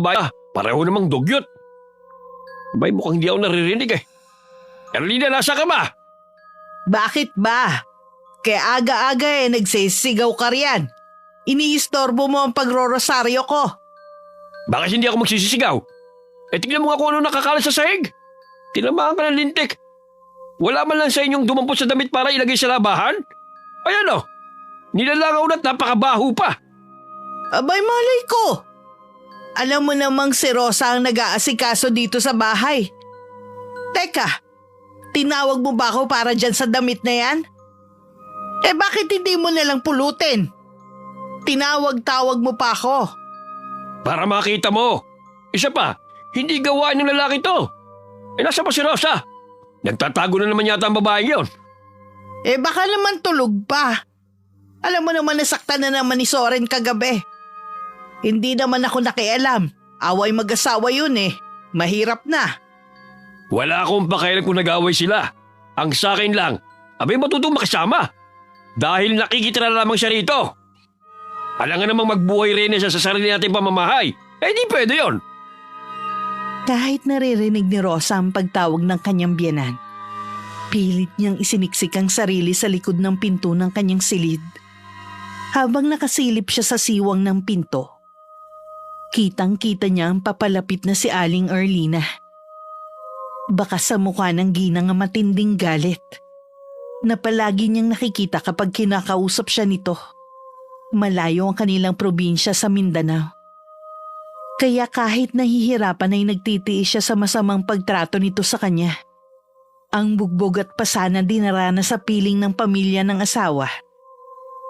kapitbahay, pareho namang dugyot. Abay, mukhang hindi ako naririnig eh. Erlina, nasa ka ba? Bakit ba? Kaya aga-aga nagsisigaw ka riyan. Iniistorbo mo ang pagrorosaryo ko. Bakit hindi ako magsisisigaw? Tignan mo nga kung ano nakakalat sa sahig. Tinamaan ka ng lintik. Wala man lang sa inyong dumampot sa damit para ilagay sa labahan? Ayan o, nilalangaw na't napakabaho pa. Abay, malay ko. Alam mo namang si Rosa ang nag-aasikaso dito sa bahay. Teka, tinawag mo ba ako para dyan sa damit na yan? Bakit hindi mo nalang pulutin? Tinawag-tawag mo pa ako. Para makita mo. Isa pa, hindi gawain ng lalaki to. Nasa pa si Rosa? Nagtatago na naman yata ang babae yon. Baka naman tulog pa. Alam mo naman nasaktan na naman ni Soren kagabi. Hindi naman ako nakialam. Away mag-asawa yun eh. Mahirap na. Wala akong pakialam kung nag-away sila. Ang sa akin lang, abay matutong makasama. Dahil nakikitira lamang siya rito. Alam nga namang magbuhay rin siya sa sarili natin pamamahay. Di pwede yon. Kahit naririnig ni Rosa ang pagtawag ng kanyang biyenan, pilit niyang isiniksik ang sarili sa likod ng pinto ng kanyang silid. Habang nakasilip siya sa siwang ng pinto, kitang-kita niya ang papalapit na si Aling Erlina. Baka sa mukha ng ginang ang matinding galit na palagi niyang nakikita kapag kinakausap siya nito. Malayo ang kanilang probinsya sa Mindanao. Kaya kahit nahihirapan ay nagtitiis siya sa masamang pagtrato nito sa kanya. Ang bugbog at pasana dinaranas sa piling ng pamilya ng asawa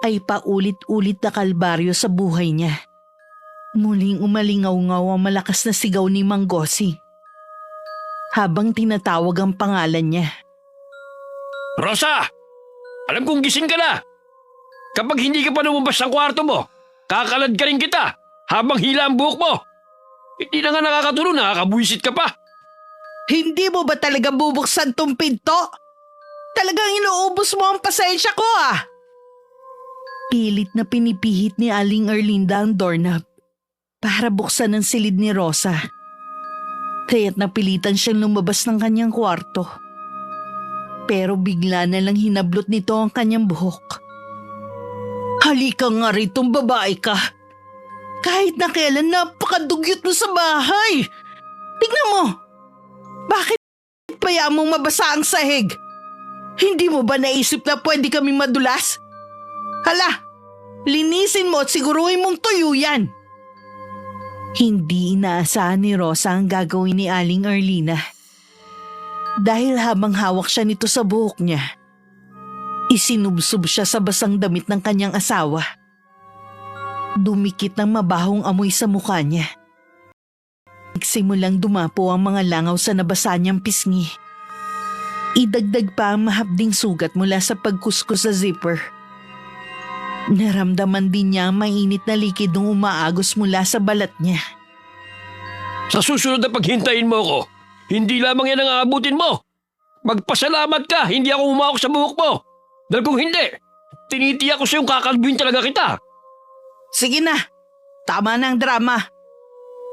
ay paulit-ulit na kalbaryo sa buhay niya. Muling umalingaw-ngaw ang malakas na sigaw ni Mang Gosing habang tinatawag ang pangalan niya. Rosa! Alam kong gising ka na! Kapag hindi ka pa lumabas ng kwarto mo, kakalad ka rin kita habang hila ang buhok mo. Hindi na nga nakakatulong, nakakabuisit ka pa. Hindi mo ba talaga bubuksan tong pinto? Talagang inuubos mo ang pasensya ko ah! Pilit na pinipihit ni Aling Erlinda ang doorknob para buksan ang silid ni Rosa. Kaya't napilitan siyang lumabas ng kanyang kwarto. Pero bigla na lang hinablot nito ang kanyang buhok. Halika nga ritong babae ka. Kahit na kailan napakadugyot mo sa bahay. Tignan mo. Bakit paya mong mabasa ang sahig? Hindi mo ba naisip na pwede kami madulas? Hala, linisin mo at siguruhin mong tuyo yan. Hindi inaasahan ni Rosa ang gagawin ni Aling Erlina. Dahil habang hawak siya nito sa buhok niya, isinubsob siya sa basang damit ng kanyang asawa. Dumikit ng mabahong amoy sa mukha niya. Nagsimulang dumapo ang mga langaw sa nabasa niyang pisngi. Idagdag pa ang mahapding sugat mula sa pagkuskus sa zipper. Naramdaman din niya ang mainit na likid nung umaagos mula sa balat niya. Sa susunod na paghintayin mo ko, hindi lamang yan ang aabutin mo. Magpasalamat ka, hindi ako humawak sa buhok mo. Dahil kung hindi, tinitiyak ko sa yung kakalbuin talaga kita. Sige na, tama na ang drama.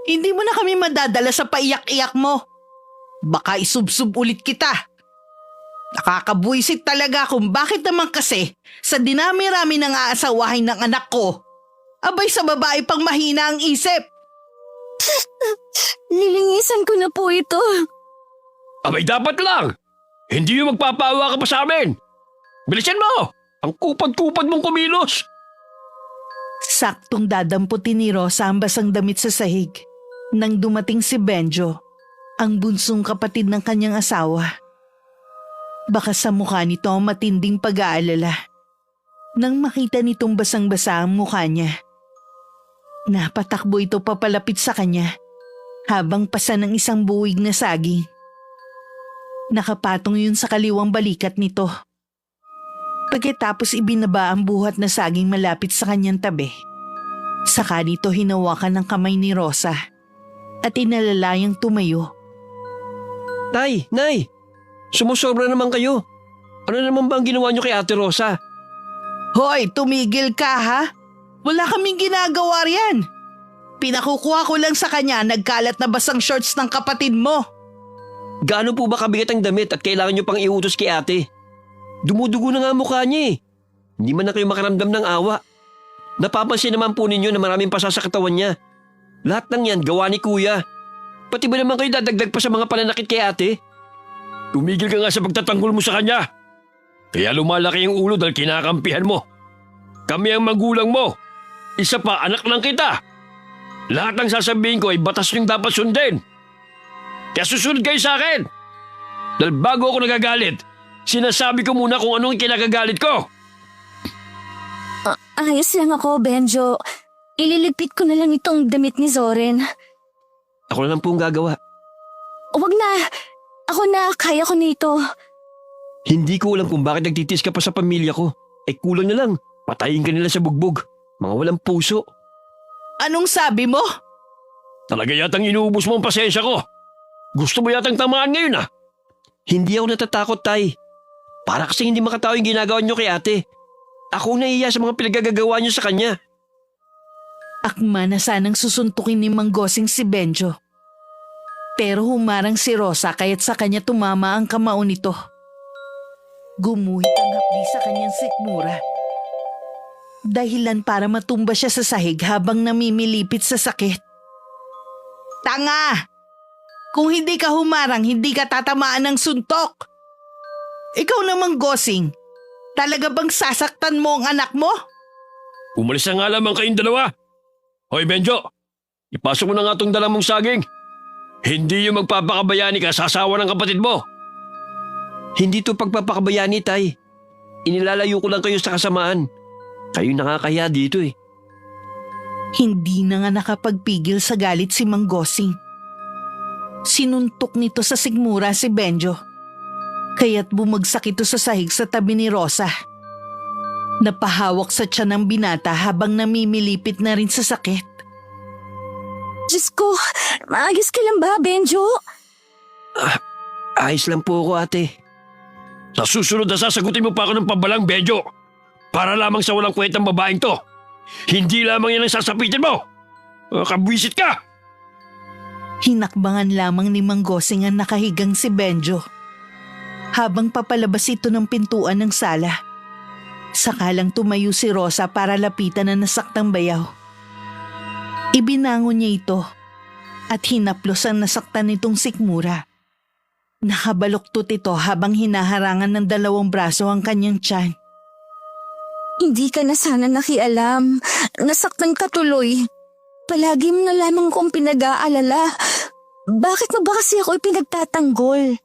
Hindi mo na kami madadala sa paiyak-iyak mo. Baka isubsub ulit kita. Nakakabuisit talaga kung bakit naman kasi sa dinami-rami ng aasawahin ng anak ko, abay sa babae pang mahina ang isip. Lilinisan ko na po ito. Abay dapat lang. Hindi yung magpapawa ka pa sa amin. Bilisan mo! Ang kupad-kupad mong kumilos. Saktong dadamputin ni Rosa ang basang damit sa sahig nang dumating si Benjo, ang bunsong kapatid ng kanyang asawa. Baka sa mukha nito ang matinding pag-aalala nang makita nitong basang-basa ang mukha niya. Napatakbo ito papalapit sa kanya habang pasa ng isang buwig na saging. Nakapatong yun sa kaliwang balikat nito. Pagkatapos ibinaba ang buhat na saging malapit sa kanyang tabi. Saka nito hinawakan ng kamay ni Rosa at inalalayang tumayo. Tay, Nay, sumusobra naman kayo. Ano naman ba ang ginawa niyo kay Ate Rosa? Hoy, tumigil ka ha? Wala kaming ginagawa riyan. pinakukuha ko lang sa kanya, nagkalat na basang shorts ng kapatid mo. Gaano po ba kabigat ang damit at kailangan nyo pang iutos kay ate? Dumudugo na nga mukha niya eh. Hindi man na kayo makaramdam ng awa. Napapansin naman po ninyo na maraming pasa sa katawan niya. Lahat ng yan gawa ni kuya. Pati ba naman kayo dadagdag pa sa mga pananakit kay ate? Tumigil ka nga sa pagtatanggol mo sa kanya. Kaya lumalaki yung ulo dahil kinakampihan mo. Kami ang magulang mo. Isa pa, anak lang kita. Lahat ng sasabihin ko ay batas niyong dapat sundin. Kaya susunod kayo sa akin. Dahil bago ako nagagalit, sinasabi ko muna kung anong kinagagalit ko. Ayos lang ako, Benjo. Ililigpit ko na lang itong damit ni Zoren. Ako na lang po ang gagawa. Wag na. Ako na, kaya ko nito. Hindi ko alam kung bakit nagtitis ka pa sa pamilya ko. Eh kulang na lang. Patayin ka nila sa bugbog. Mga walang puso. Anong sabi mo? Talaga yatang inuubos mo ang pasensya ko. Gusto mo yatang tamaan ngayon ah. Hindi ako natatakot, Tay. Para kasi hindi makatao yung ginagawa niyo kay ate. Ako nahiya sa mga pinagagagawa niyo sa kanya. Akma na sanang susuntukin ni Mang Gosing si Benjo. Pero humarang si Rosa kaya't sa kanya tumama ang kamao nito. Gumuhit ang hapdi sa kanyang sikmura. Dahilan para matumba siya sa sahig habang namimilipit sa sakit. Tanga! Kung hindi ka humarang, hindi ka tatamaan ng suntok. Ikaw namang Gosing, talaga bang sasaktan mo ang anak mo? Umalis na nga lamang kayong dalawa. Hoy Benjo, ipasok mo na nga itong dalang mong saging. Hindi yung magpapakabayani ka sa asawa ng kapatid mo. Hindi to pagpapakabayani, Tay. Inilalayo ko lang kayo sa kasamaan. Kayo nakakaya dito eh. Hindi na nga nakapagpigil sa galit si Mang Gosing. Sinuntok nito sa sigmura si Benjo. Kaya't bumagsak ito sa sahig sa tabi ni Rosa. Napahawak sa tiyan ng binata habang namimilipit na rin sa sakit. Diyos ko, maayos ka lang ba, Benjo? Ayos lang po ako, ate. Sa susunod na sasagutin mo pa ako ng pabalang, Benjo. Para lamang sa walang kwentang babaeng to. Hindi lamang yan ang sasapitin mo. Kabwisit ka! Hinakbangan lamang ni Mang Gosing ang nakahigang si Benjo. Habang papalabas ito ng pintuan ng sala. Sakalang tumayo si Rosa para lapitan ang nasaktang bayaw. Ibinangon niya ito at hinaplos ang nasaktan nitong sikmura. Nakabaluktot ito habang hinaharangan ng dalawang braso ang kanyang tiyan. Hindi ka na sana nakialam. Nasaktan ka tuloy. Palagi mo na lamang kong pinag-aalala. Bakit mo ba kasi ako ipinagtatanggol?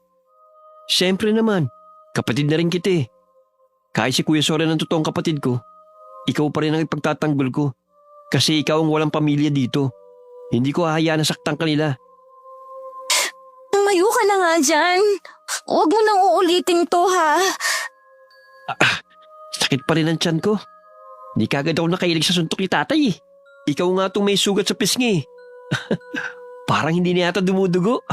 Siyempre naman, kapatid na rin kita eh. Kahit si Kuya Soren ang totoong kapatid ko, ikaw pa rin ang ipagtatanggol ko. Kasi ikaw ang walang pamilya dito. Hindi ko hahayaan na saktan kanila. Tumayo ka na nga dyan. Huwag mo nang uulitin to, ha? Sakit pa rin ang tiyan ko. Hindi kagad ako nakailig sa suntok ni tatay eh. Ikaw nga itong may sugat sa pisngi. Parang hindi na yata dumudugo.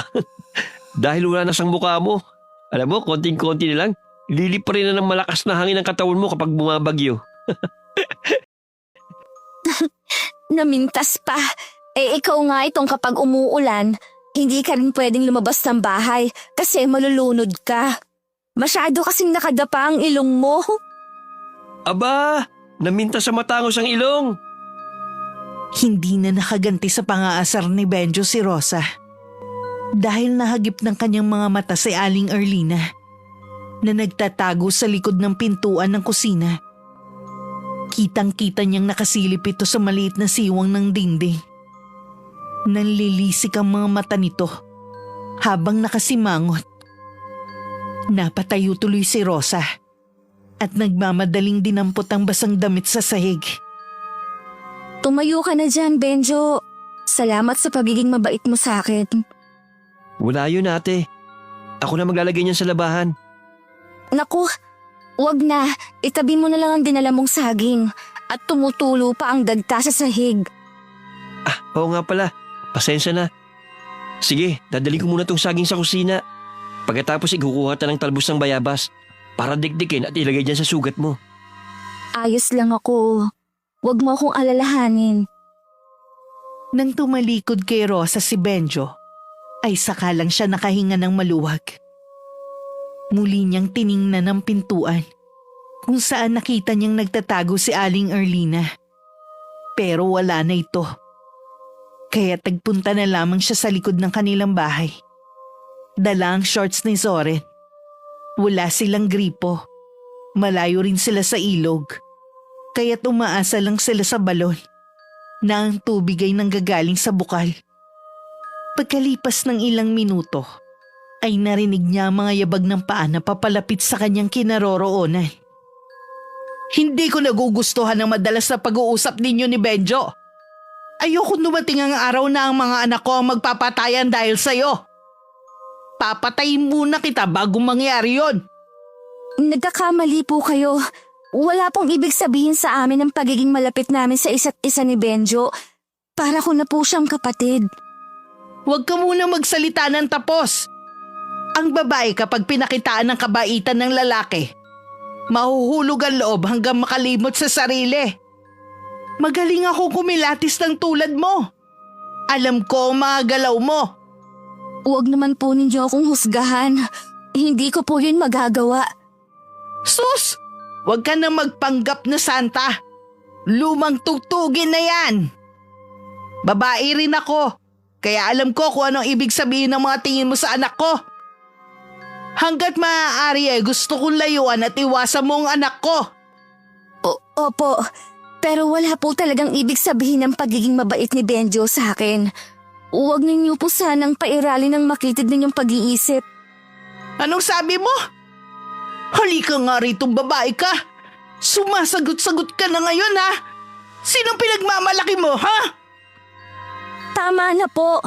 Dahil wala na sang mukha mo. Alam mo, konting-konti na lang, lilip pa rin na ng malakas na hangin ang katawan mo kapag bumabagyo. Namintas pa. Ikaw nga itong kapag umuulan, hindi ka rin pwedeng lumabas ng bahay kasi malulunod ka. Masyado kasing nakadapa ang ilong mo. Aba, naminta sa matangos ang ilong. Hindi na nakaganti sa pangaasar ni Benjo si Rosa. Dahil nahagip ng kanyang mga mata si Aling Erlina na nagtatago sa likod ng pintuan ng kusina. Kitang-kita niyang nakasilip ito sa maliit na siwang ng dingding. Nanlilisik ang mga mata nito habang nakasimangot. Napatayo tuloy si Rosa at nagmamadaling dinampot ang basang damit sa sahig. Tumayo ka na dyan, Benjo. Salamat sa pagiging mabait mo sa akin. Wala yun, ate. Ako na maglalagay niyan sa labahan. Naku, wag na. Itabi mo na lang ang dinala mong saging at tumutulo pa ang dagta sa sahig. Oo nga pala. Pasensya na. Sige, dadali ko muna tong saging sa kusina. Pagkatapos ikukuha ta ng talbos ng bayabas para dikdikin at ilagay dyan sa sugat mo. Ayos lang ako. Wag mo akong alalahanin. Nang tumalikod kay Rosa si Benjo, ay saka lang siya nakahinga ng maluwag. Muli niyang tiningnan ang pintuan kung saan nakita niyang nagtatago si Aling Erlina. Pero wala na ito. Kaya tagpunta na lamang siya sa likod ng kanilang bahay. Dala ang shorts ni Zoren. Wala silang gripo. Malayo rin sila sa ilog. Kaya't umaasa lang sila sa balon na ang tubig ay nanggagaling sa bukal. Pagkalipas ng ilang minuto, ay narinig niya ang mga yabag ng paa na papalapit sa kanyang kinaroroonan. Hindi ko nagugustuhan ang madalas na pag-uusap ninyo ni Benjo. Ayoko dumating ang araw na ang mga anak ko ang magpapatayan dahil sa'yo. Papatayin muna kita bago mangyari yon. Nagkakamali po kayo. Wala pong ibig sabihin sa amin ang pagiging malapit namin sa isa't isa ni Benjo. Para ko na po siyang kapatid. Huwag ka muna magsalita ng tapos. Ang babae kapag pinakitaan ng kabaitan ng lalaki, mahuhulog ang loob hanggang makalimot sa sarili. Magaling ako kumilatis ng tulad mo. Alam ko ang mga galaw mo. Huwag naman po ninyo akong husgahan. Hindi ko po yun magagawa. Sus! Huwag ka na magpanggap na santa. Lumang tugtugin na yan. Babae rin ako. Kaya alam ko kung anong ibig sabihin ng mga tingin mo sa anak ko. Hanggat maaari ay gusto kong layuan at iwasan mo ang anak ko. Opo, pero wala po talagang ibig sabihin ng pagiging mabait ni Benjo sa akin. Huwag ninyo po sanang pairalin ng makitid ninyong pag-iisip. Anong sabi mo? Halika nga rito, babae ka. Sumasagot-sagot ka na ngayon, ha? Sinong pinagmamalaki mo, ha? Tama na po.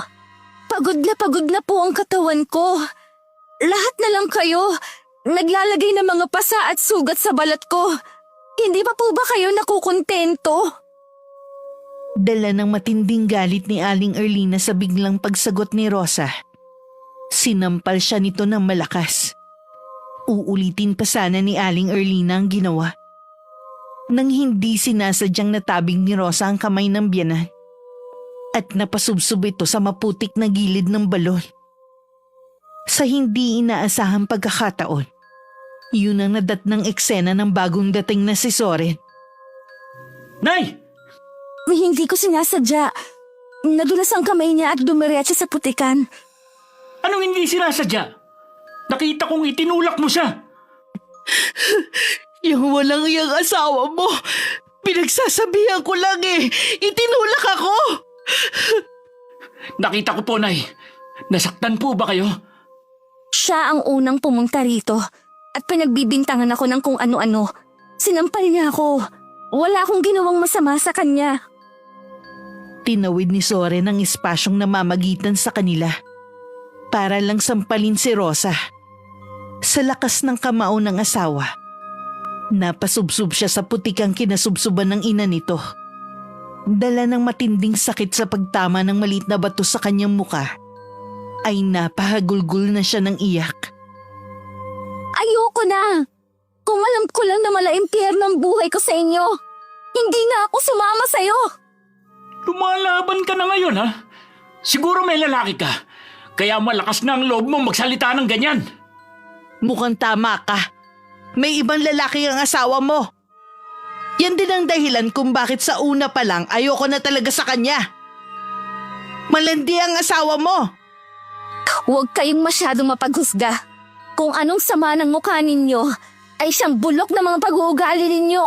Pagod na po ang katawan ko. Lahat na lang kayo. Naglalagay ng mga pasa at sugat sa balat ko. Hindi pa po ba kayo nakukontento? Dala ng matinding galit ni Aling Erlina sa biglang pagsagot ni Rosa. Sinampal siya nito ng malakas. Uulitin pa sana ni Aling Erlina ang ginawa. Nang hindi sinasadyang natabing ni Rosa ang kamay ng biyanan at napasubsob ito sa maputik na gilid ng balon. Sa hindi inaasahang pagkakataon, yun ang nadatnang eksena ng bagong dating na si Zoren. Nay! Hindi ko sinasadya. Nadulas ang kamay niya at dumiretso sa putikan. Anong hindi sinasadya? Nakita kong itinulak mo siya. Yung walang iyang asawa mo, pinagsasabihan ko lang eh. Itinulak ako. Nakita ko po, Nay. Nasaktan po ba kayo? Siya ang unang pumunta rito at pinagbibintangan ako ng kung ano-ano. Sinampal niya ako. Wala akong ginawang masama sa kanya. Tinawid ni Zoren ang espasyong namamagitan sa kanila para lang sampalin si Rosa. Sa lakas ng kamao ng asawa, napasubsob siya sa putikang kinasubsuban ng ina nito. Dala ng matinding sakit sa pagtama ng maliit na bato sa kanyang muka, ay napahagulgul na siya ng iyak. Ayoko na. Kung alam ko lang na mala-impyerno ang buhay ko sa inyo, hindi na ako sumama sa'yo. Lumalaban ka na ngayon, ha? Siguro may lalaki ka. Kaya malakas na ang loob mo magsalita ng ganyan. Mukhang tama ka. May ibang lalaki ang asawa mo. Yan din ang dahilan kung bakit sa una pa lang ayoko na talaga sa kanya. Malandi ang asawa mo. Huwag kayong masyadong mapaghusga. Kung anong sama ng mukha ninyo, ay siyang bulok na mga pag-uugali ninyo.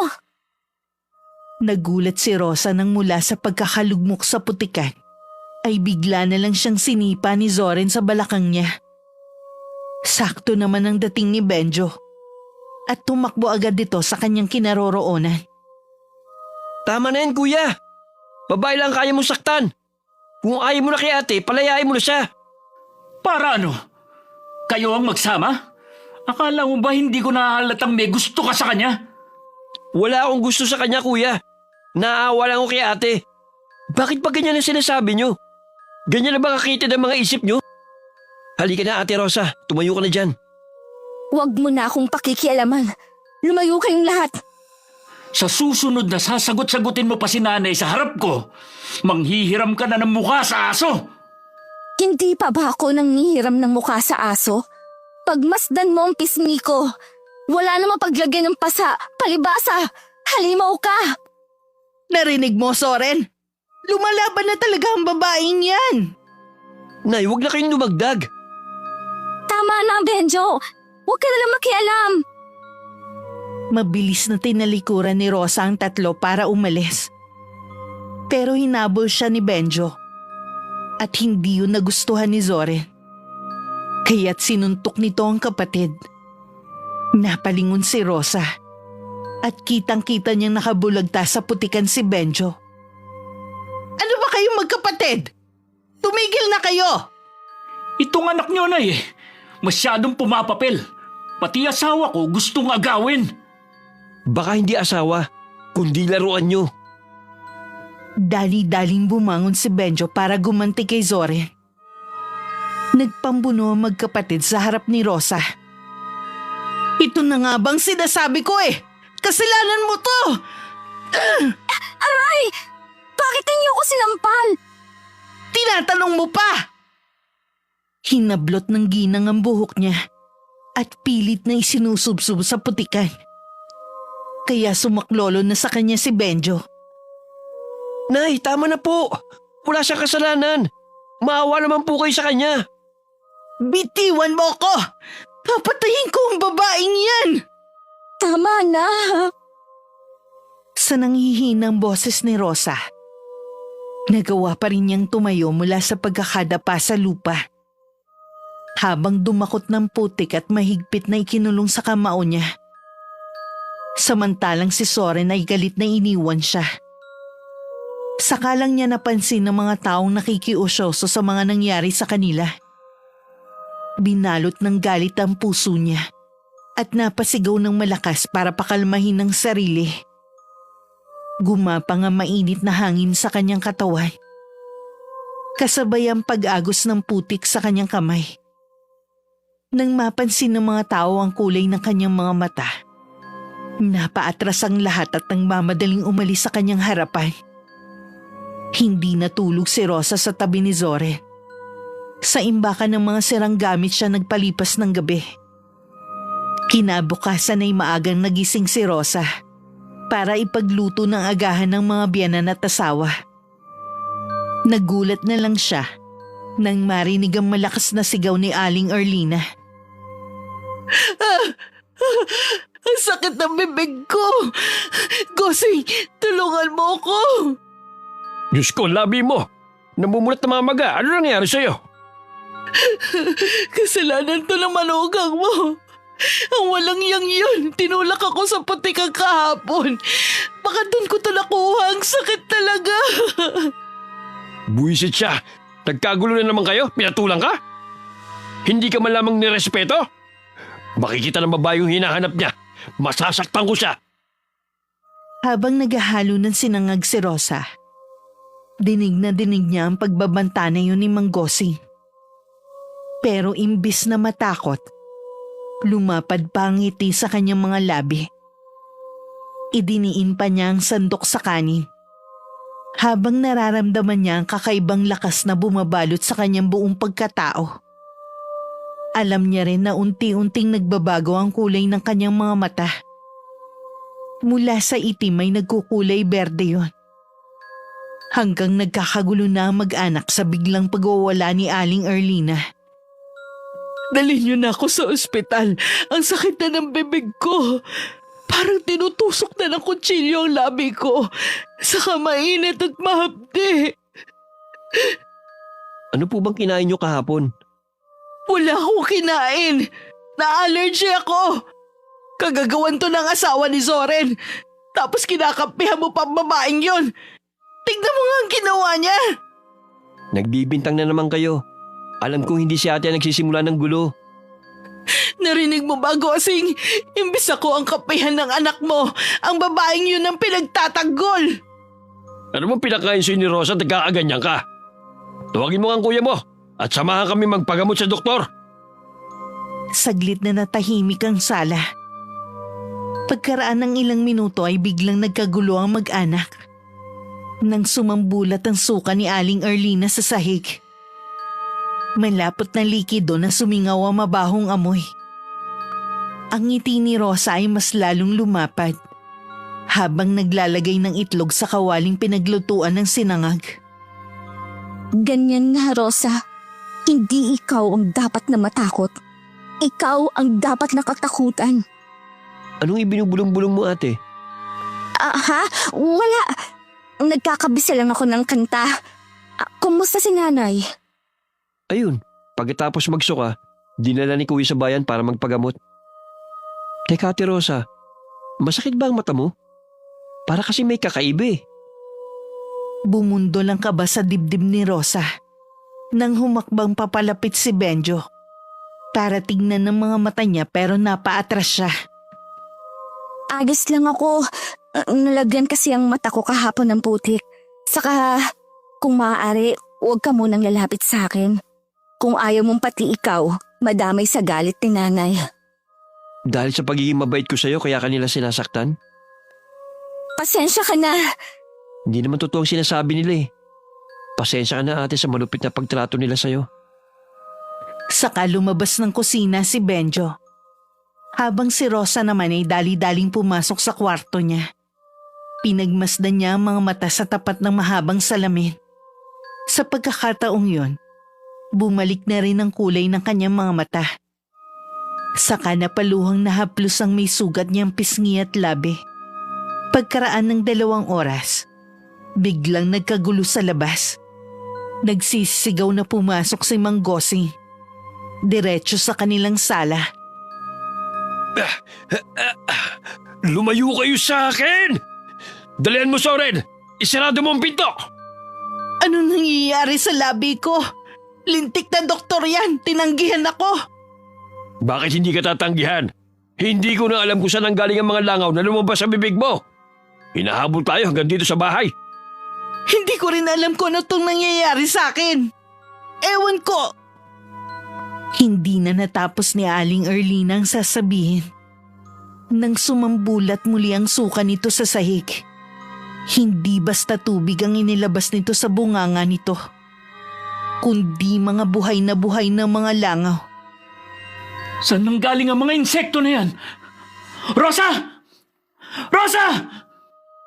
Nagulat si Rosa nang mula sa pagkakalugmok sa putikan, ay bigla na lang siyang sinipa ni Zoren sa balakang niya. Sakto naman ang dating ni Benjo at tumakbo agad ito sa kanyang kinaroroonan. Tama na yan, kuya. Babae lang kaya mong saktan. Kung ayaw mo na kay ate, palayain mo na siya. Para ano? Kayo ang magsama? Akala mo ba hindi ko nahalatang may gusto ka sa kanya? Wala akong gusto sa kanya, kuya. Naawa lang ako kay ate. Bakit ba ganyan ang sinasabi niyo? Ganyan na ba kakitid ang mga isip niyo? Halika na, Ate Rosa. Tumayo ka na dyan. Huwag mo na akong pakikialaman. Lumayo kayong lahat. Sa susunod na sasagot-sagutin mo pa si nanay sa harap ko, manghihiram ka na ng mukha sa aso. Hindi pa ba ako nanghihiram ng mukha sa aso? Pagmasdan mo ang pisngi ko. Wala namang paglagyan ng pasa, palibasa. Halimaw ka! Narinig mo, Soren? Lumalaban na talaga ang babaeng yan. Nay, huwag na kayong lumagdag. Tama na, Benjo. Huwag ka nalang makialam. Mabilis na tinalikuran ni Rosa ang tatlo para umalis. Pero hinabol siya ni Benjo. At hindi yun nagustuhan ni Zoren. Kaya't sinuntok nito ang kapatid. Napalingon si Rosa. At kitang-kita niyang nakabulagta sa putikan si Benjo. Ano ba kayong magkapatid? Tumigil na kayo! Itong anak niyo na masyadong pumapapel. Pati asawa ko gustong agawin. Baka hindi asawa, kundi laruan nyo. Dali-daling bumangon si Benjo para gumanti kay Zoren. Nagpambuno ang magkapatid sa harap ni Rosa. Ito na nga bang sinasabi ko eh! Kasalanan mo to! Aray! Bakit ninyo ako sinampal? Tinatanong mo pa! Hinablot ng ginang ang buhok niya at pilit na isinusubsub sa putikan. Kaya sumaklolo na sa kanya si Benjo. Nay, tama na po. Wala siyang kasalanan. Maawa naman po kayo sa kanya. Bitiwan mo ko! Papatayin ko ang babaeng yan! Tama na. Sa nanghihinang boses ni Rosa, nagawa pa rin niyang tumayo mula sa pagkakadapa sa lupa. Habang dumakot ng putik at mahigpit na ikinulong sa kamao niya. Samantalang si Soren ay galit na iniwan siya. Sakalang niya napansin ng mga taong nakikiusyoso sa mga nangyari sa kanila. Binalot ng galit ang puso niya at napasigaw ng malakas para pakalmahin ang sarili. Gumapang ang mainit na hangin sa kanyang katawan. Kasabay ang pag-agos ng putik sa kanyang kamay. Nang mapansin ng mga tao ang kulay ng kanyang mga mata, napaatras ang lahat at nang mamadaling umalis sa kanyang harapan. Hindi natulog si Rosa sa tabi ni Zoren. Sa imbakan ng mga sirang gamit siya nagpalipas ng gabi. Kinabukasan ay maagang nagising si Rosa para ipagluto ng agahan ng mga biyanan at asawa. Nagulat na lang siya nang marinig ang malakas na sigaw ni Aling Erlina. Ang sakit ng bibig ko! Gosing, tulungan mo ko! Diyos ko, labi mo. Namumulat na mamaga. Ano nangyari sa'yo? Kasalanan to ng manugang mo. Ang walang yang yun, tinulak ako sa putikang kahapon. Baka doon ko to nakuha, ang sakit talaga. Buwisit siya. Nagkagulo na naman kayo? Pinatulang ka? Hindi ka man lamang nirespeto? Makikita ng babae yung hinahanap niya. Masasaktan ko siya. Habang naghahalo ng sinangag si Rosa, dinig na dinig niya ang pagbabanta na yun ni Mang Gosing. Pero imbis na matakot, lumapad pa ang ngiti sa kanyang mga labi. Idiniin pa niya ang sandok sa kanin. Habang nararamdaman niya ang kakaibang lakas na bumabalot sa kanyang buong pagkatao. Alam niya rin na unti-unting nagbabago ang kulay ng kanyang mga mata. Mula sa itim ay nagkukulay berde yon. Hanggang nagkakagulo na ang mag-anak sa biglang pagwawala ni Aling Erlina. Dalhin niyo na ako sa ospital. Ang sakit na ng bibig ko. Parang tinutusok na ng kutsilyo ang labi ko. Saka mainit at mahapdi. Ano po bang kinain niyo kahapon? Wala akong kinain. Na-allergy ako. Kagagawan to ng asawa ni Zoren. Tapos kinakampihan mo pa ang babaeng yun. Tignan mo nga ang ginawa niya. Nagbibintang na naman kayo. Alam kong hindi si ate ang nagsisimula ng gulo. Narinig mo ba, Gosing? Imbis ako ang kapihan ng anak mo, ang babaeng yun ang pinagtatanggol. Ano bang pinakain sa'yo ni Rosa at nagkakaganyan ka? Tawagin mo ang kuya mo at samahan kami magpagamot sa doktor. Saglit na natahimik ang sala. Pagkaraan ng ilang minuto ay biglang nagkagulo ang mag-anak. Nang sumambulat ang suka ni Aling Erlina sa sahig. Malapot na likido na sumingaw ang mabahong amoy. Ang ngiti ni Rosa ay mas lalong lumapad habang naglalagay ng itlog sa kawaling pinaglutuan ng sinangag. Ganyan nga, Rosa. Hindi ikaw ang dapat na matakot. Ikaw ang dapat nakatakutan. Anong ibinubulong-bulong mo, ate? Ha? Wala. Nagkakabisa lang ako ng kanta. Kumusta si nanay? Ayun, pagkatapos magsuka, dinala ni Kuya sa bayan para magpagamot. Teka, Ate Rosa, masakit ba ang mata mo? Para kasi may kakaiba eh. Bumundol ang kaba sa dibdib ni Rosa nang humakbang papalapit si Benjo. Para tignan ng mga mata niya pero napaatras siya. Agis lang ako. Nalagyan kasi ang mata ko kahapon ng putik. Saka, kung maaari, huwag ka munang lalapit sa akin. Kung ayaw mong pati ikaw, madamay sa galit ni nanay. Dahil sa pagiging mabait ko sa'yo kaya kanila sinasaktan? Pasensya ka na. Hindi naman totoo ang sinasabi nila eh. Pasensya ka na ate sa malupit na pagtrato nila sa'yo. Saka lumabas ng kusina si Benjo. Habang si Rosa naman ay dali-daling pumasok sa kwarto niya. Pinagmasdan niya ang mga mata sa tapat ng mahabang salamin. Sa pagkakataong yun, bumalik na rin ang kulay ng kanyang mga mata. Saka napaluhang nahaplos ang may sugat niyang pisngi at labi. Pagkaraan ng 2 oras, biglang nagkagulo sa labas. Nagsisigaw na pumasok si Mang Gosing. Diretso sa kanilang sala. Lumayo kayo sa akin! Dalian mo, Soren! Isarado mo ang pinto! Ano nangyayari sa labi ko? Lintik na doktor yan! Tinanggihan ako! Bakit hindi ka tatanggihan? Hindi ko na alam kung saan ang galing ang mga langaw na lumabas sa bibig mo. Hinahabol tayo hanggang dito sa bahay. Hindi ko rin alam kung ano itong nangyayari sa akin. Ewan ko! Hindi na natapos ni Aling Erlina ang sasabihin. Nang sumambulat muli ang suka nito sa sahig, hindi basta tubig ang inilabas nito sa bunganga nito, kundi mga buhay na mga langaw. Saan nang galing ang mga insekto na yan? Rosa! Rosa!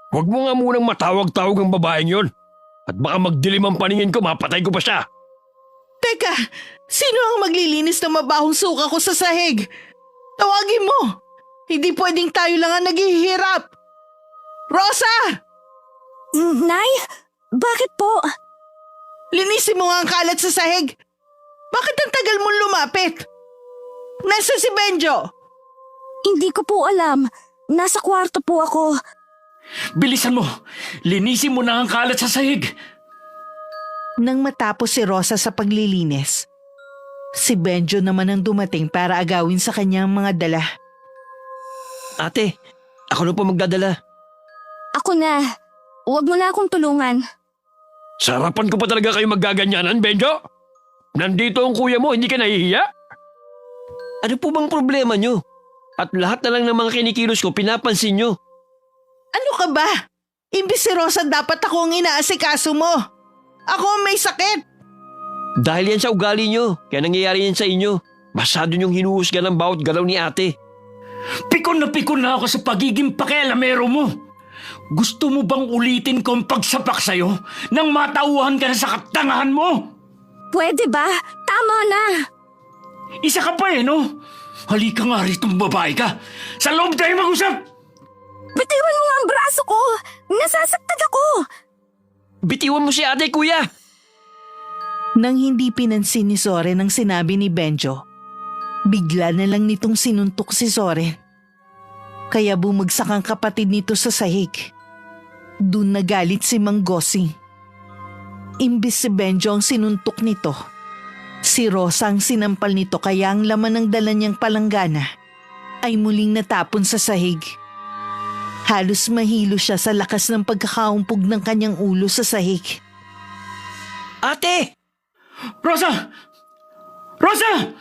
Huwag mo nga munang matawag-tawag ang babaeng yon. At baka magdilim ang paningin ko, mapatay ko pa siya. Teka, sino ang maglilinis ng mabahong suka ko sa sahig? Tawagin mo! Hindi pwedeng tayo lang ang naghihirap! Rosa! Nay, bakit po? Linisin mo nga ang kalat sa sahig! Bakit ang tagal mong lumapit? Nasaan si Benjo? Hindi ko po alam. Nasa kwarto po ako. Bilisan mo! Linisin mo na ang kalat sa sahig! Nang matapos si Rosa sa paglilinis, si Benjo naman ang dumating para agawin sa kanya ang mga dala. Ate, ako na po magdadala. Ako na. Huwag mo na akong tulungan. Sa harapan ko pa talaga kayo maggaganyanan, Benjo? Nandito ang kuya mo, hindi ka nahihiya? Ano po bang problema nyo? At lahat na lang ng mga kinikilos ko pinapansin nyo. Ano ka ba? Imbis si Rosa dapat ako ang inaasikaso mo. Ako ang may sakit. Dahil yan sa ugali nyo, kaya nangyayari yan sa inyo. Masyado nyong hinuhusgan ang bawat galaw ni ate. Pikon na ako sa pagiging pakialamero mo. Gusto mo bang ulitin ko ang pagsapak sa'yo nang matauhan ka na sa katangahan mo? Pwede ba? Tama na. Isa ka pa no? Halika nga rito, babae ka. Sa loob tayo mag-usap. Bitiwan mo nga ang braso ko. Nasasaktan ako. Bitiwan mo si ate, kuya! Nang hindi pinansin ni Soren ang sinabi ni Benjo, bigla na lang nitong sinuntok si Soren. Kaya bumagsak ang kapatid nito sa sahig. Doon nagalit si Mang Gosing. Imbis si Benjo ang sinuntok nito, si Rosa ang sinampal nito kaya ang laman ng dala niyang palanggana ay muling natapon sa sahig. Halos mahilo siya sa lakas ng pagkakaumpog ng kanyang ulo sa sahig. Ate! Rosa! Rosa!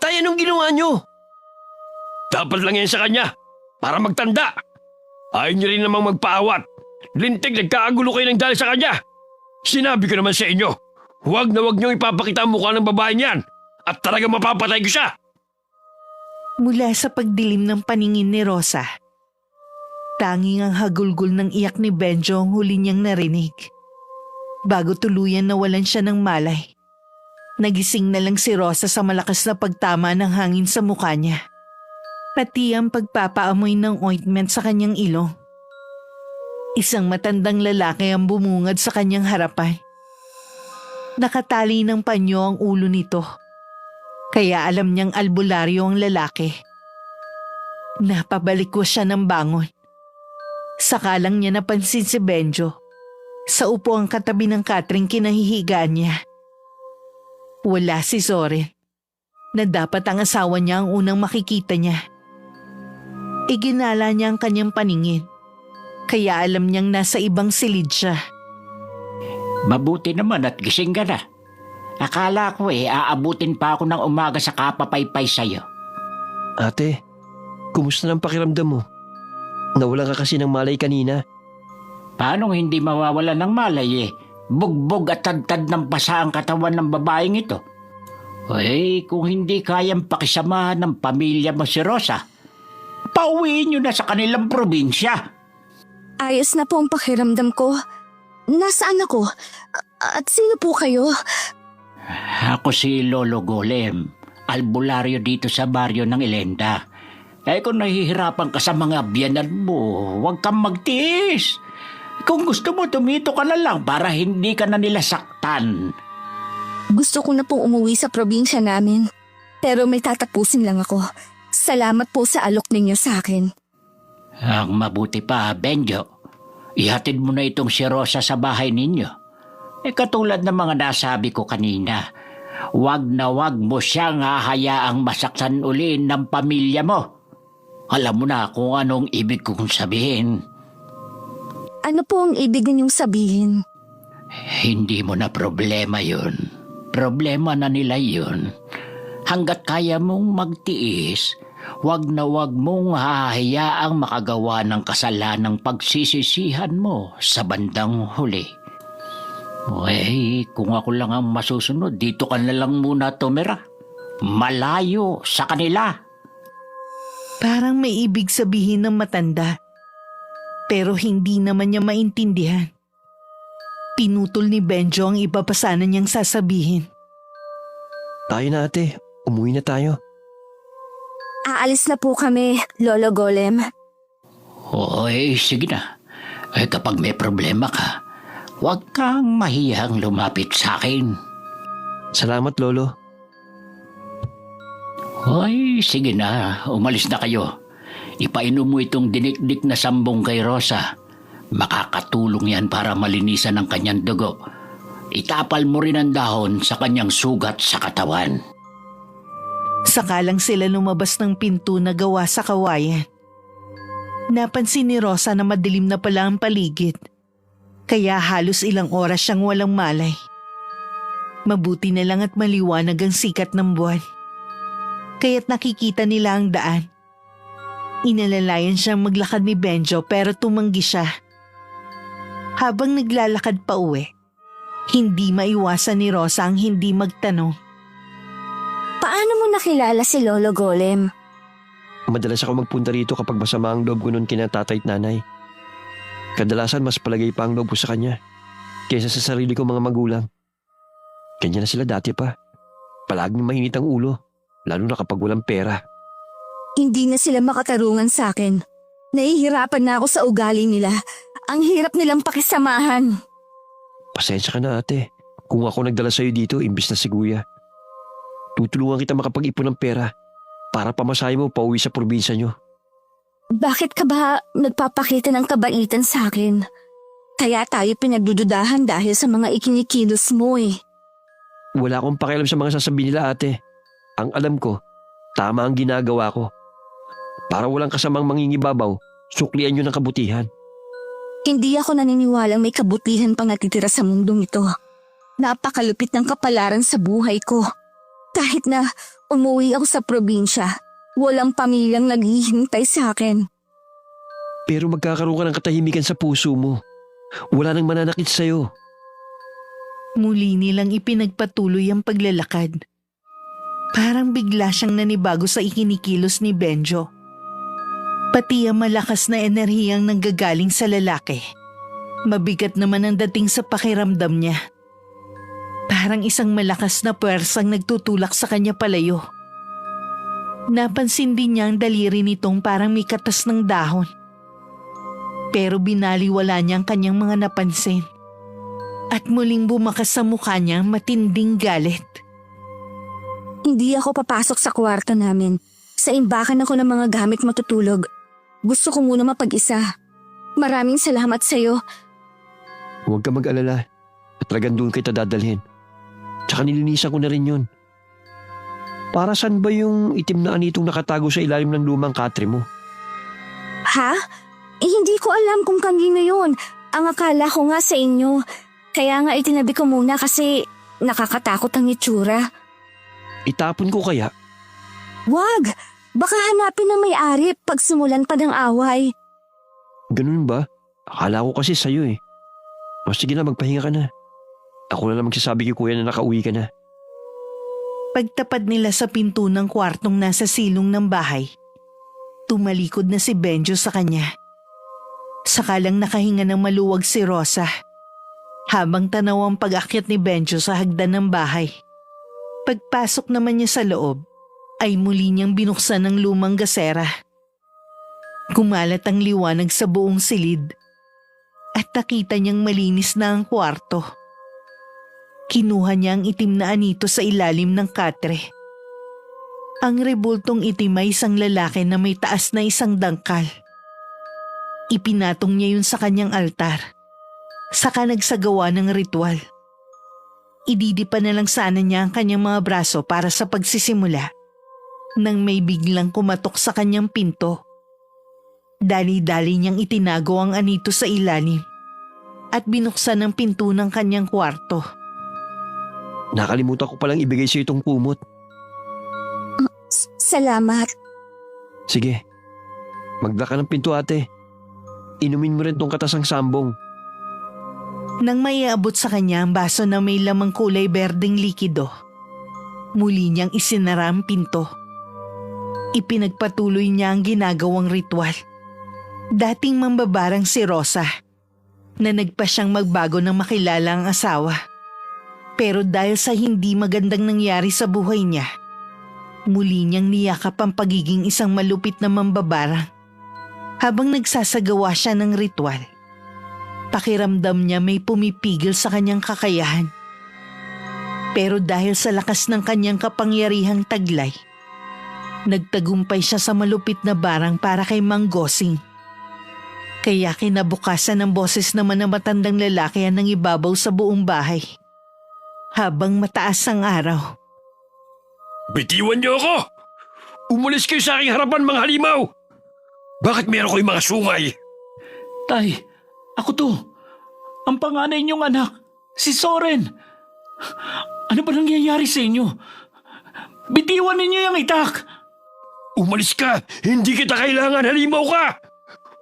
Tay, anong ginawa nyo? Dapat lang yan sa kanya. para magtanda. Ayaw niyo rin namang magpaawat. Lintik, nagkaagulo kayo ng dahil sa kanya. Sinabi ko naman sa inyo, huwag na huwag niyong ipapakita ang mukha ng babae niyan at talaga mapapatay ko siya. Mula sa pagdilim ng paningin ni Rosa, tanging ang hagulgol ng iyak ni Benjo ang huli niyang narinig. Bago tuluyan nawalan siya ng malay, nagising na lang si Rosa sa malakas na pagtama ng hangin sa mukha niya. Pati ang pagpapaamoy ng ointment sa kanyang ilong. Isang matandang lalaki ang bumungad sa kanyang harapan. Nakatali ng panyo ang ulo nito, kaya alam niyang albularyo ang lalaki. Napabalik ko siya ng bangon. Sakalang niya napansin si Benjo sa upuang katabi ng Catherine kinahihigaan niya. Wala si Zoren, na dapat ang asawa niya ang unang makikita niya. Iginala niya ang kanyang paningin, kaya alam niyang nasa ibang silid siya. Mabuti naman at gising ka na. Akala ko aabutin pa ako ng umaga sa kapapaypay sa'yo. Ate, kumusta ng pakiramdam mo? Nawalan ka kasi ng malay kanina. Paano hindi mawawala ng malay Bugbog at tadtad ng pasa ang katawan ng babaeng ito. Kung hindi kayang pakisamahan ng pamilya mo si Rosa, pauwiin niyo na sa kanilang probinsya. Ayos na po ang pakiramdam ko. Nasaan ako? At sino po kayo? Ako si Lolo Golem, albularyo dito sa baryo ng Ilenda. Kung nahihirapan ka sa mga biyanan mo, huwag kang magtiis. Kung gusto mo, tumito ka na lang para hindi ka na nila saktan. Gusto ko na pong umuwi sa probinsya namin. Pero may tatapusin lang ako. Salamat po sa alok ninyo sa akin. Ang mabuti pa, Benjo, ihatid mo na itong si Rosa sa bahay ninyo. Katulad ng mga nasabi ko kanina, wag na wag mo siyang hahayaang masaktan uli ng pamilya mo. Alam mo na kung anong ibig kong sabihin. Ano po ang ibig ninyong sabihin? Hindi mo na problema yun. Problema na nila yun. Hanggat kaya mong magtiis, wag na wag mong hahayaang makagawa ng kasalanang pagsisisihan mo sa bandang huli. Kung ako lang ang masusunod, dito ka na lang muna tumira. Malayo sa kanila. Parang may ibig sabihin ng matanda, pero hindi naman niya maintindihan. Pinutol ni Benjo ang ipapasanan niyang sasabihin. Tayo na ate, umuwi na tayo. Aalis na po kami, Lolo Golem. Sige na. Kapag may problema ka, huwag kang mahiyang lumapit sa akin. Salamat, Lolo. Sige na. Umalis na kayo. Ipainom mo itong dinikdik na sambong kay Rosa. Makakatulong yan para malinisan ang kanyang dugo. Itapal mo rin ang dahon sa kanyang sugat sa katawan. Sakalang sila lumabas ng pinto na gawa sa kawayan. Napansin ni Rosa na madilim na pala ang paligid, kaya halos ilang oras siyang walang malay. Mabuti na lang at maliwanag ang sikat ng buwan, kaya't nakikita nila ang daan. Inalalayan siyang maglakad ni Benjo pero tumanggi siya. Habang naglalakad pa uwi, hindi maiwasan ni Rosa ang hindi magtanong. Paano mo nakilala si Lolo Golem? Madalas ako magpunta rito kapag masama ang loob ko nun kina tatay at nanay. Kadalasan mas palagay pa ang loob ko sa kanya kaysa sa sarili ko mga magulang. Kanya na sila dati pa. Palaging mainit ang ulo, lalo na kapag walang pera. Hindi na sila makatarungan sa akin. Nahihirapan na ako sa ugali nila. Ang hirap nilang pakisamahan. Pasensya ka na ate. Kung ako nagdala sa'yo dito, imbis na si Kuya. Tutulungan kita makapag-ipon ng pera para pamasahe mo pauwi sa probinsya nyo. Bakit ka ba nagpapakita ng kabaitan sa akin? Kaya tayo pinagdududahan dahil sa mga ikinikilos mo Wala akong pakialam sa mga sasabihin nila ate. Ang alam ko, tama ang ginagawa ko. Para walang kasamang mangingibabaw, suklian nyo ng kabutihan. Hindi ako naniniwalang may kabutihan pang natitira sa mundong ito. Napakalupit ng kapalaran sa buhay ko. Kahit na umuwi ako sa probinsya, walang pamilyang naghihintay sa akin. Pero magkakaroon ka ng katahimikan sa puso mo. Wala nang mananakit sa'yo. Muli nilang ipinagpatuloy ang paglalakad. Parang bigla siyang nanibago sa ikinikilos ni Benjo. Pati ang malakas na enerhiyang nanggagaling sa lalaki. Mabigat naman ang dating sa pakiramdam niya. Parang isang malakas na puwersang nagtutulak sa kanya palayo. Napansin din niya ang daliri nitong parang may katas ng dahon. Pero binaliwala niya ang kanyang mga napansin. At muling bumakas sa mukha niya ang matinding galit. Hindi ako papasok sa kwarto namin. Sa imbakan ako ng mga gamit matutulog. Gusto ko muna mapag-isa. Maraming salamat sa'yo. Huwag ka mag-alala. At talagang doon kita dadalhin. Tsaka nilinisan ko na rin yun. Para saan ba yung itim na anitong nakatago sa ilalim ng lumang katre mo? Ha? Hindi ko alam kung kanino yun. Ang akala ko nga sa inyo. Kaya nga itinabi ko muna kasi nakakatakot ang itsura. Itapon ko kaya? Wag! Baka hanapin ng may-ari pag simulan pa ng away. Ganun ba? Akala ko kasi sa'yo eh. O sige na, magpahinga ka na. Ako na lang magsasabi kay kuya na nakauwi ka na. Pagtapad nila sa pinto ng kwartong nasa silong ng bahay, tumalikod na si Benjo sa kanya. Saka lang nakahinga ng maluwag si Rosa, habang tanaw ang pag-akyat ni Benjo sa hagdan ng bahay. Pagpasok naman niya sa loob, ay muli niyang binuksan ang lumang gasera. Kumalat ang liwanag sa buong silid, at nakita niyang malinis na ang kwarto. Kinuha niya ang itim na anito sa ilalim ng katre. Ang rebultong itim ay isang lalaki na may taas na isang dangkal. Ipinatong niya yun sa kanyang altar. Saka nagsagawa ng ritual. Ididipa na lang sana niya ang kanyang mga braso para sa pagsisimula. Nang may biglang kumatok sa kanyang pinto. Dali-dali niyang itinago ang anito sa ilalim at binuksan ang pinto ng kanyang kwarto. Nakalimutan ko palang ibigay sa'yo itong kumot. Salamat. Sige, magdala ka ng pinto ate. Inumin mo rin tong katasang sambong. Nang maiabot sa kanya ang baso na may lamang kulay berdeng likido, muli niyang isinara ang pinto. Ipinagpatuloy niya ang ginagawang ritual. Dating mambabarang si Rosa, na nagpa siyang magbago nang makilala ang asawa. Pero dahil sa hindi magandang nangyari sa buhay niya, muli niyang niyakap ang pagiging isang malupit na mambabarang. Habang nagsasagawa siya ng ritual, pakiramdam niya may pumipigil sa kanyang kakayahan. Pero dahil sa lakas ng kanyang kapangyarihang taglay, nagtagumpay siya sa malupit na barang para kay Mang Gosing. Kaya kinabukasan ng boses naman ng matandang lalaki ang ibabaw sa buong bahay. Habang mataas ang araw. Bitiwan niyo ako! Umalis kayo sa aking harapan, mga halimaw! Bakit meron kayo mga sungay? Tay, ako to. Ang panganay niyong anak, si Soren. Ano ba nangyayari sa inyo? Bitiwan ninyo yung itak! Umalis ka! Hindi kita kailangan, halimaw ka!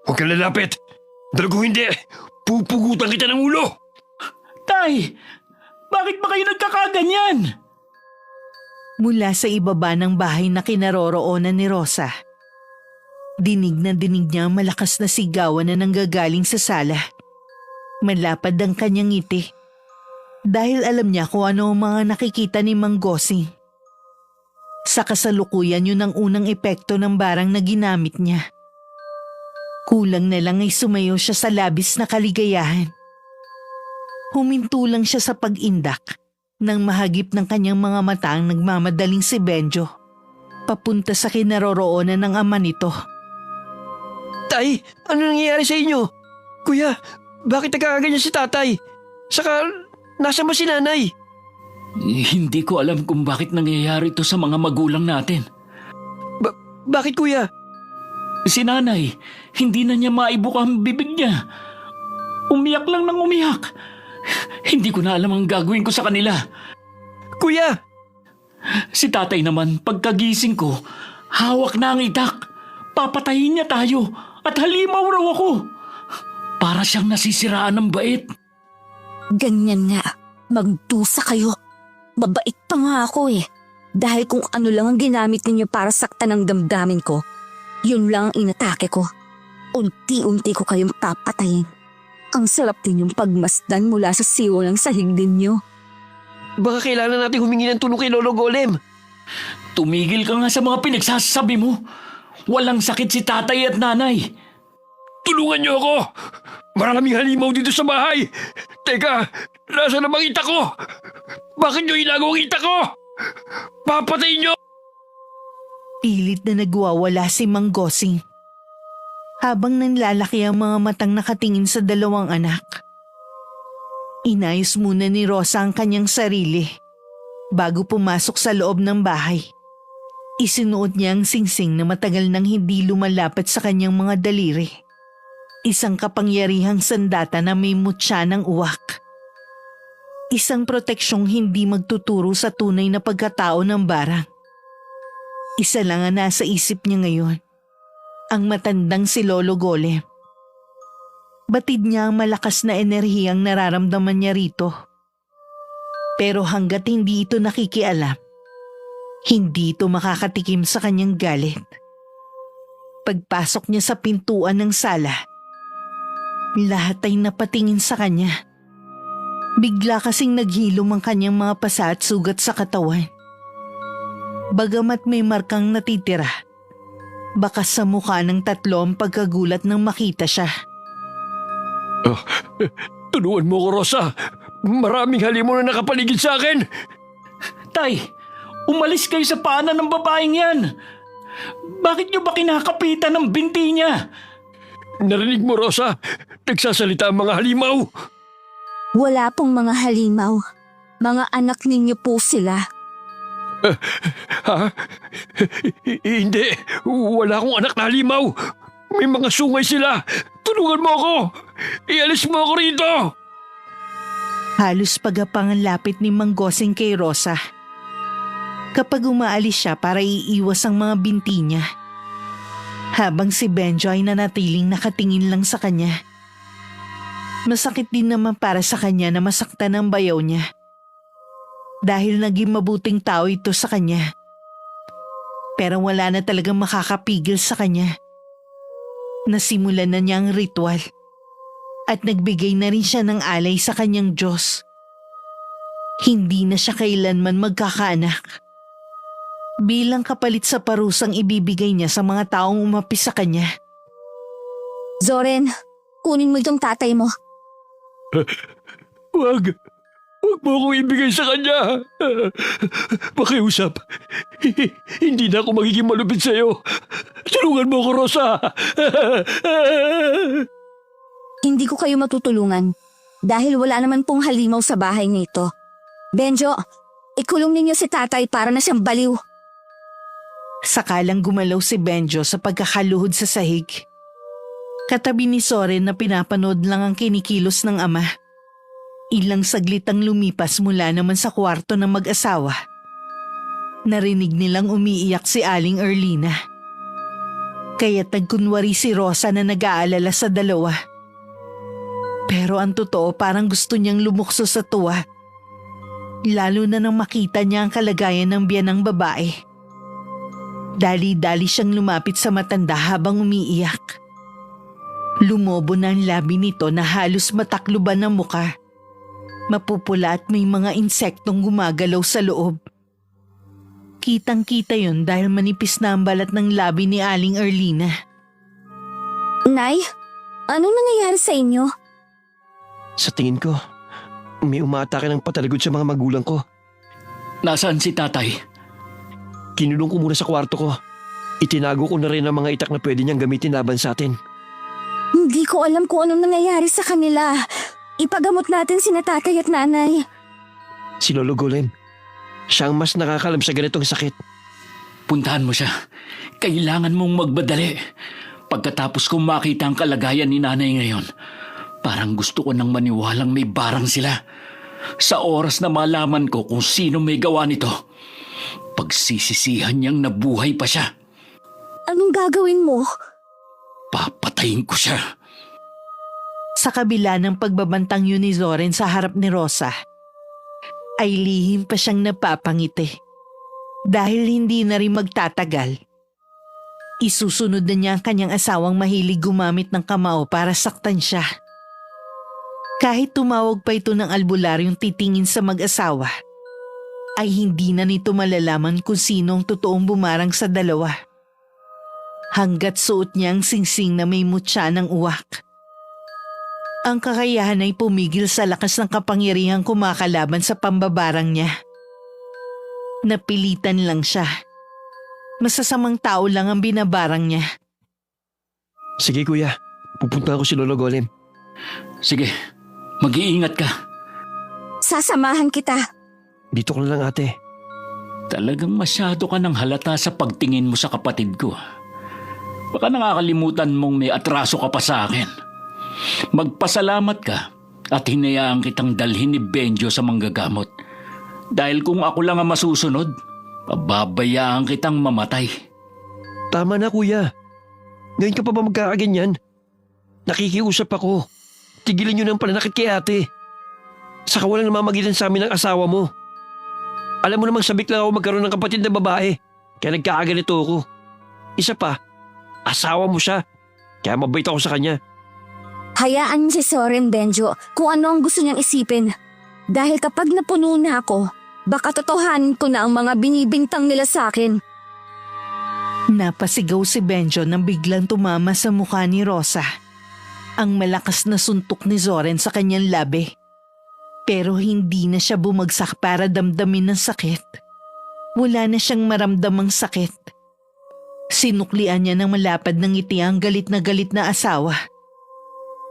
Huwag kang lalapit! Dahil kung hindi, pupugutan kita ng ulo! Tay, bakit ba kayo nagkakaganyan? Mula sa ibaba ng bahay na kinaroroonan ni Rosa, dinig na dinig niya ang malakas na sigawan na nanggagaling sa sala. Malapad ang kanyang ngiti dahil alam niya kung ano ang mga nakikita ni Mang Gosing. Sa kasalukuyan yun ang unang epekto ng barang na ginamit niya. Kulang na lang ay sumayo siya sa labis na kaligayahan. Huminto lang siya sa pag-indak nang mahagip ng kanyang mga mata ang nagmamadaling si Benjo, papunta sa kinaroroonan ng ama nito. Tay, ano nangyayari sa inyo? Kuya, bakit nagkakaganyan si tatay? Saka, nasa ba si nanay? Hindi ko alam kung bakit nangyayari ito sa mga magulang natin. Bakit kuya? Si nanay, hindi na niya maibuka ang bibig niya. Umiyak lang ng umiyak. Hindi ko na alam ang gagawin ko sa kanila. Kuya! Si tatay naman, pagkagising ko, hawak na ang itak. Papatayin niya tayo. at halimaw raw ako. Para siyang nasisiraan ng bait. Ganyan nga. Magdusa kayo. Babait pa nga ako eh. Dahil kung ano lang ang ginamit ninyo para saktan ang damdamin ko, yun lang ang inatake ko. Unti-unti ko kayong papatayin. Ang sarap ninyong pagmasdan mula sa siwo ng sahig ninyo. Baka kailangan natin humingi ng tulong kay Lolo Golem. Tumigil ka nga sa mga pinagsasabi mo. Walang sakit si tatay at nanay. Tulungan niyo ako! Maraming halimaw dito sa bahay! Teka, nasa na bang ita ko? Bakit niyo inagaw ang ita ko? Papatayin niyo! Pilit na nagwawala si Mang Gosing. Habang nanlalaki ang mga matang nakatingin sa dalawang anak. Inayos muna ni Rosa ang kanyang sarili bago pumasok sa loob ng bahay. Isinuot niya ang singsing na matagal nang hindi lumalapit sa kanyang mga daliri. Isang kapangyarihang sandata na may mutya ng uwak. Isang proteksyong hindi magtuturo sa tunay na pagkatao ng barang. Isa lang ang nasa isip niya ngayon. Ang matandang si Lolo Golem. Batid niya ang malakas na enerhiyang nararamdaman niya rito. Pero hanggat hindi ito nakikialam, hindi ito makakatikim sa kanyang galit. Pagpasok niya sa pintuan ng sala, lahat ay napatingin sa kanya. Bigla kasing naghilom ang kanyang mga pasa at sugat sa katawan. Bagamat may markang natitira, bakas sa mukha ng tatlo ang pagkagulat nang makita siya. Tulungan mo ko, Rosa! Maraming halimaw na nakapaligid sa akin! Tay, umalis kayo sa paanan ng babaeng yan. Bakit niyo ba kinakapitan ng binti niya? Narinig mo, Rosa? Nagsasalita ang mga halimaw! Wala pong mga halimaw. Mga anak ninyo po sila. Ha? Hindi. Wala akong anak na halimaw. May mga sungay sila. Tulungan mo ako. Ialis mo ako rito. Halos pagapang ang lapit ni Mang Gosing kay Rosa. Kapag umaalis siya para iiwas ang mga binti niya. Habang si Benjo ay nanatiling nakatingin lang sa kanya. Masakit din naman para sa kanya na masaktan ang bayaw niya. Dahil naging mabuting tao ito sa kanya. Pero wala na talagang makakapigil sa kanya. Nasimulan na niya ang ritual. At nagbigay na rin siya ng alay sa kanyang Diyos. Hindi na siya kailanman magkakaanak. Bilang kapalit sa parusang ibibigay niya sa mga taong umapi sa kanya. Zoren, kunin mo itong tatay mo. Wag mo akong ibigay sa kanya. Pakiusap. Hindi na ako magiging malupit sa'yo. Tulungan mo ako, Rosa. Hindi ko kayo matutulungan dahil wala naman pong halimaw sa bahay nito. Benjo, ikulong ninyo si tatay para na siyang baliw. Sakalang gumalaw si Benjo sa pagkakaluhod sa sahig. Katabi ni Soren na pinapanood lang ang kinikilos ng ama. Ilang saglit ang lumipas mula naman sa kwarto ng mag-asawa. Narinig nilang umiiyak si Aling Erlina. Kaya't nagkunwari si Rosa na nag-aalala sa dalawa. Pero ang totoo parang gusto niyang lumukso sa tuwa. Lalo na nang makita niya ang kalagayan ng biyanang babae. Dali-dali siyang lumapit sa matanda habang umiiyak. Lumobo na ang labi nito na halos matakluban ng muka. Mapupula at may mga insektong gumagalaw sa loob. Kitang-kita yun dahil manipis na ang balat ng labi ni Aling Erlina. Nay, anong nangyayari sa inyo? Sa tingin ko, may umaatake ng pataligod sa mga magulang ko. Nasaan si tatay? Kinulong ko muna sa kwarto ko. Itinago ko na rin ang mga itak na pwede niyang gamitin laban sa atin. Hindi ko alam kung anong nangyayari sa kanila. Ipagamot natin sina tatay at nanay. Si Lolo Golem. Siya ang mas nakakalam sa ganitong sakit. Puntahan mo siya. Kailangan mong magbadali. Pagkatapos kong makita ang kalagayan ni nanay ngayon, parang gusto ko nang maniwalang may barang sila. Sa oras na malaman ko kung sino may gawa nito, pagsisisihan niyang nabuhay pa siya. Anong gagawin mo? Papatayin ko siya. Sa kabila ng pagbabantang yun ni Zoren sa harap ni Rosa, ay lihim pa siyang napapangiti. Dahil hindi na rin magtatagal, isusunod na niya ang kanyang asawang mahilig gumamit ng kamao para saktan siya. Kahit tumawag pa ito ng albularyong titingin sa mag-asawa, ay hindi na nito malalaman kung sino ang totoong bumarang sa dalawa. Hanggat suot niya ang singsing na may mutya ng uwak. Ang kakayahan ay pumigil sa lakas ng kapangyarihang kumakalaban sa pambabarang niya. Napilitan lang siya. Masasamang tao lang ang binabarang niya. Sige kuya, pupunta ako si Lolo Golem. Sige, mag-iingat ka. Sasamahan kita. Dito ko na lang ate. Talagang masyado ka ng halata sa pagtingin mo sa kapatid ko. Baka nakakalimutan mong may atraso ka pa sa akin. Magpasalamat ka at hinayaan kitang dalhin ni Benjo sa manggagamot. Dahil kung ako lang ang masusunod, pababayaan kitang mamatay. Tama na kuya. Ngayon ka pa ba magkakaganyan? Nakikiusap ako. Tigilan niyo ng pananakit kay ate. Saka walang namamagitan sa amin ng asawa mo. Alam mo namang sabik lang ako magkaroon ng kapatid na babae. Kaya nagkakaganito ako. Isa pa, asawa mo siya. Kaya mabait ako sa kanya. Hayaan niyo si Zoren, Benjo, kung ano ang gusto niyang isipin. Dahil kapag napuno na ako, baka totohanin ko na ang mga binibintang nila sa akin. Napasigaw si Benjo nang biglang tumama sa mukha ni Rosa. Ang malakas na suntok ni Zoren sa kanyang labi. Pero hindi na siya bumagsak para damdamin ng sakit. Wala na siyang maramdamang sakit. Sinuklian niya ng malapad ng ngiti ang galit na asawa.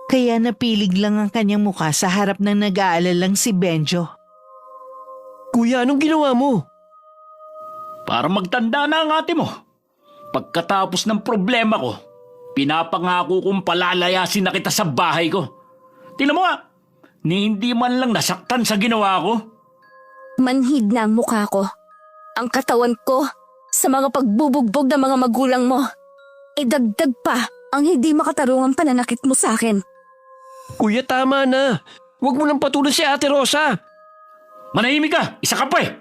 Kaya napilig lang ang kanyang mukha sa harap ng nag-aalalang si Benjo. Kuya, anong ginawa mo? Para magtanda na ang ate mo. Pagkatapos ng problema ko, pinapangako kong palalayasin na kita sa bahay ko. Tingnan mo nga, ni hindi man lang nasaktan sa ginawa ko. Manhid na ang mukha ko. Ang katawan ko sa mga pagbubugbog ng mga magulang mo. Idagdag pa ang hindi makatarungang pananakit mo sa akin. Kuya, tama na. Huwag mo nang patulan si Ate Rosa. Manahimik ka, isa ka pa eh.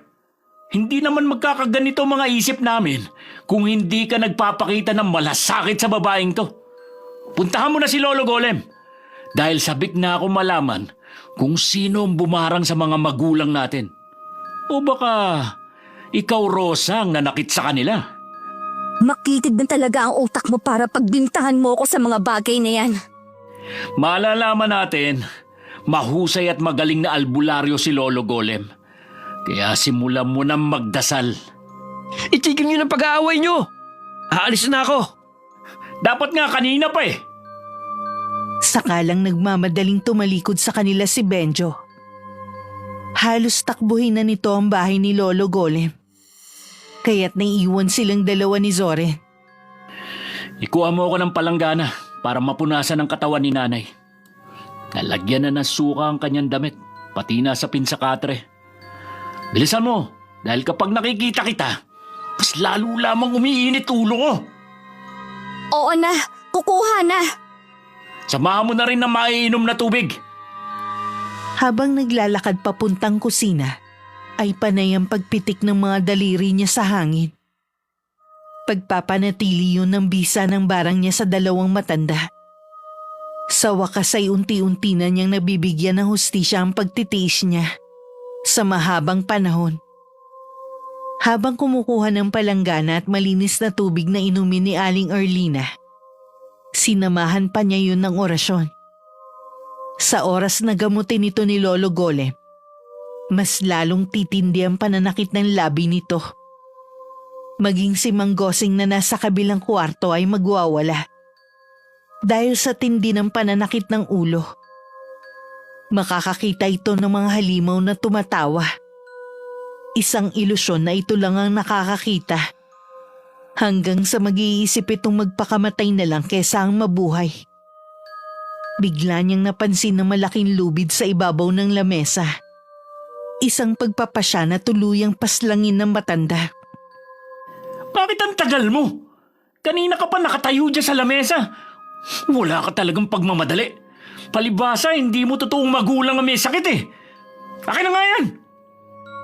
Hindi naman magkakaganito ang mga isip namin kung hindi ka nagpapakita ng malasakit sa babaeng to. Puntahan mo na si Lolo Golem. Dahil sabik na ako malaman kung sino ang bumarang sa mga magulang natin. O baka ikaw, Rosa, ang nanakit sa kanila. Makitid na talaga ang utak mo para pagbintahan mo ako sa mga bagay na yan. Malalaman natin, mahusay at magaling na albularyo si Lolo Golem. Kaya simulan mo nang magdasal. Itigil niyo ng pag-aaway niyo. Aalis na ako. Dapat nga kanina pa eh. Sakalang nagmamadaling tumalikod sa kanila si Benjo. Halos takbuhin na nito ang bahay ni Lolo Golem. Kaya't naiiwan silang dalawa ni Zoren. Ikuha mo ako ng palanggana para mapunasan ang katawan ni nanay. Nalagyan na ng suka ang kanyang damit, pati na sa pinsakatre. Bilisan mo, dahil kapag nakikita kita, mas lalo lamang umiinit ulo ko. Oo na, kukuha na. Samahan mo na rin ng maiinom na tubig. Habang naglalakad papuntang kusina, ay panay ang pagpitik ng mga daliri niya sa hangin. Pagpapanatili yun ng bisa ng barang niya sa dalawang matanda. Sa wakas ay unti-unti na niyang nabibigyan ng hustisya ang pagtitiis niya sa mahabang panahon. Habang kumukuha ng palanggana at malinis na tubig na inumin ni Aling Erlina, sinamahan pa niya yun ng orasyon. Sa oras na gamutin ito ni Lolo Golem, mas lalong titindi ang pananakit ng labi nito. Maging si Mang Gosing na nasa kabilang kwarto ay magwawala. Dahil sa tindi ng pananakit ng ulo, makakakita ito ng mga halimaw na tumatawa. Isang ilusyon na ito lang ang nakakakita. Hanggang sa mag-iisip itong magpakamatay na lang kesa ang mabuhay. Bigla niyang napansin na malaking lubid sa ibabaw ng lamesa. Isang pagpapasya na tuluyang paslangin ng matanda. Bakit ang tagal mo? Kanina ka pa nakatayo dyan sa lamesa. Wala ka talagang pagmamadali. Palibasa, hindi mo totoong magulang ang may sakit eh. Akin na nga yan!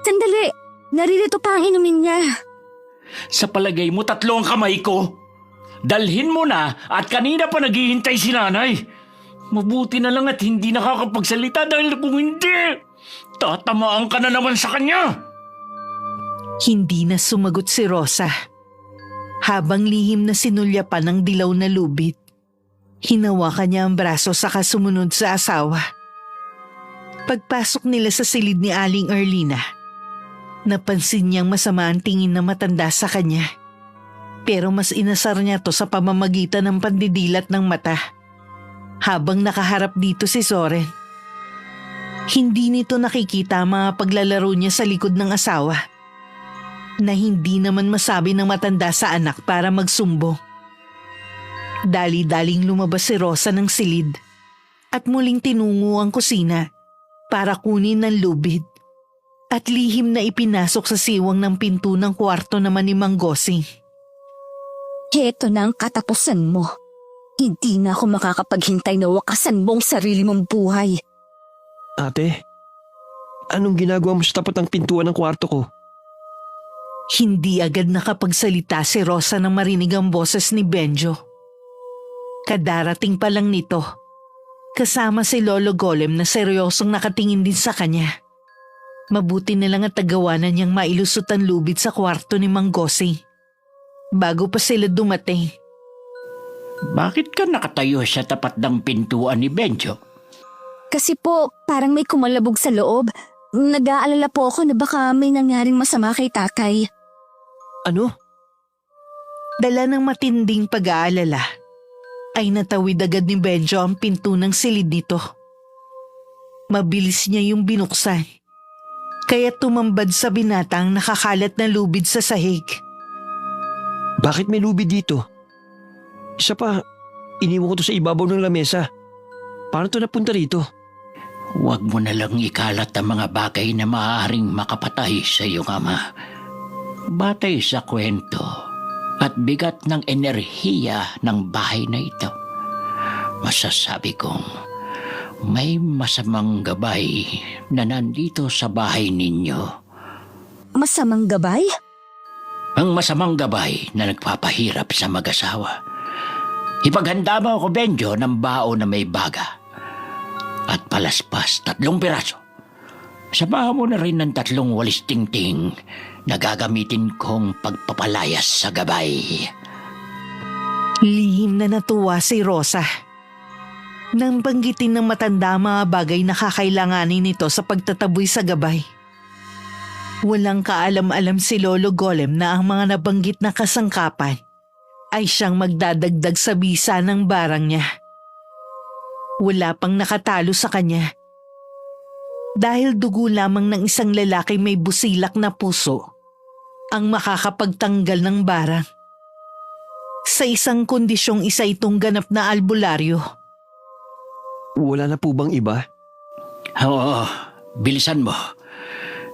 Sandali, naririto pa ang inumin niya. Sa palagay mo, 3 ang kamay ko. Dalhin mo na at kanina pa naghihintay si nanay. Mabuti na lang at hindi nakakapagsalita dahil kung hindi, tatamaan ka na naman sa kanya. Hindi na sumagot si Rosa. Habang lihim na sinulyapan ng dilaw na lubid, hinawakan niya ang braso saka sumunod sa asawa. Pagpasok nila sa silid ni Aling Erlina, napansin niyang masama ang tingin na matanda sa kanya. Pero mas inasar niya to sa pamamagitan ng pandidilat ng mata. Habang nakaharap dito si Soren, hindi nito nakikita ang mga paglalaro niya sa likod ng asawa na hindi naman masabi ng matanda sa anak para magsumbong. Dali-daling lumabas si Rosa ng silid at muling tinungo ang kusina para kunin ng lubid at lihim na ipinasok sa siwang ng pinto ng kwarto naman ni Mang Gosing. Heto na ang katapusan mo. Hindi na ako makakapaghintay na wakasan mo ang sarili mong buhay. Ate, anong ginagawa mo sa tapat ng pintuan ng kwarto ko? Hindi agad nakapagsalita si Rosa nang marinig ang boses ni Benjo. Kadarating pa lang nito, kasama si Lolo Golem na seryosong nakatingin din sa kanya. Mabuti na lang at tagawanan niyang mailusot ang lubid sa kwarto ni Mang Gosing bago pa sila dumating. Bakit ka nakatayo sa tapat ng pintuan ni Benjo? Kasi po, parang may kumalabog sa loob. Nag-aalala po ako na baka may nangyaring masama kay tatay. Ano? Dala ng matinding pag-aalala, ay natawid agad ni Benjo ang pinto ng silid nito. Mabilis niya yung binuksan, kaya tumambad sa binatang nakakalat na lubid sa sahig. Bakit may lubid dito? Isa pa, iniwan ko to sa ibabaw ng lamesa. Paano to napunta rito? Huwag mo na lang ikalat ang mga bagay na maaaring makapatay sa iyong ama. Batay sa kwento at bigat ng enerhiya ng bahay na ito, masasabi kong may masamang gabay na nandito sa bahay ninyo. Masamang gabay? Ang masamang gabay na nagpapahirap sa mag-asawa. Ipaghanda mo ako, Benjo, ng bao na may baga. At palaspas, 3 piraso. Samahan mo na rin ng 3 walis tingting na gagamitin kong pagpapalayas sa gabay. Lihim na natuwa si Rosa nang banggitin ng matanda ang mga bagay na kakailanganin nito sa pagtataboy sa gabay. Walang kaalam-alam si Lolo Golem na ang mga nabanggit na kasangkapan ay siyang magdadagdag sa bisa ng barang niya. Wala pang nakatalo sa kanya. Dahil dugo lamang ng isang lalaki may busilak na puso ang makakapagtanggal ng barang. Sa isang kondisyong isa itong ganap na albularyo. Wala na po bang iba? Oo, bilisan mo.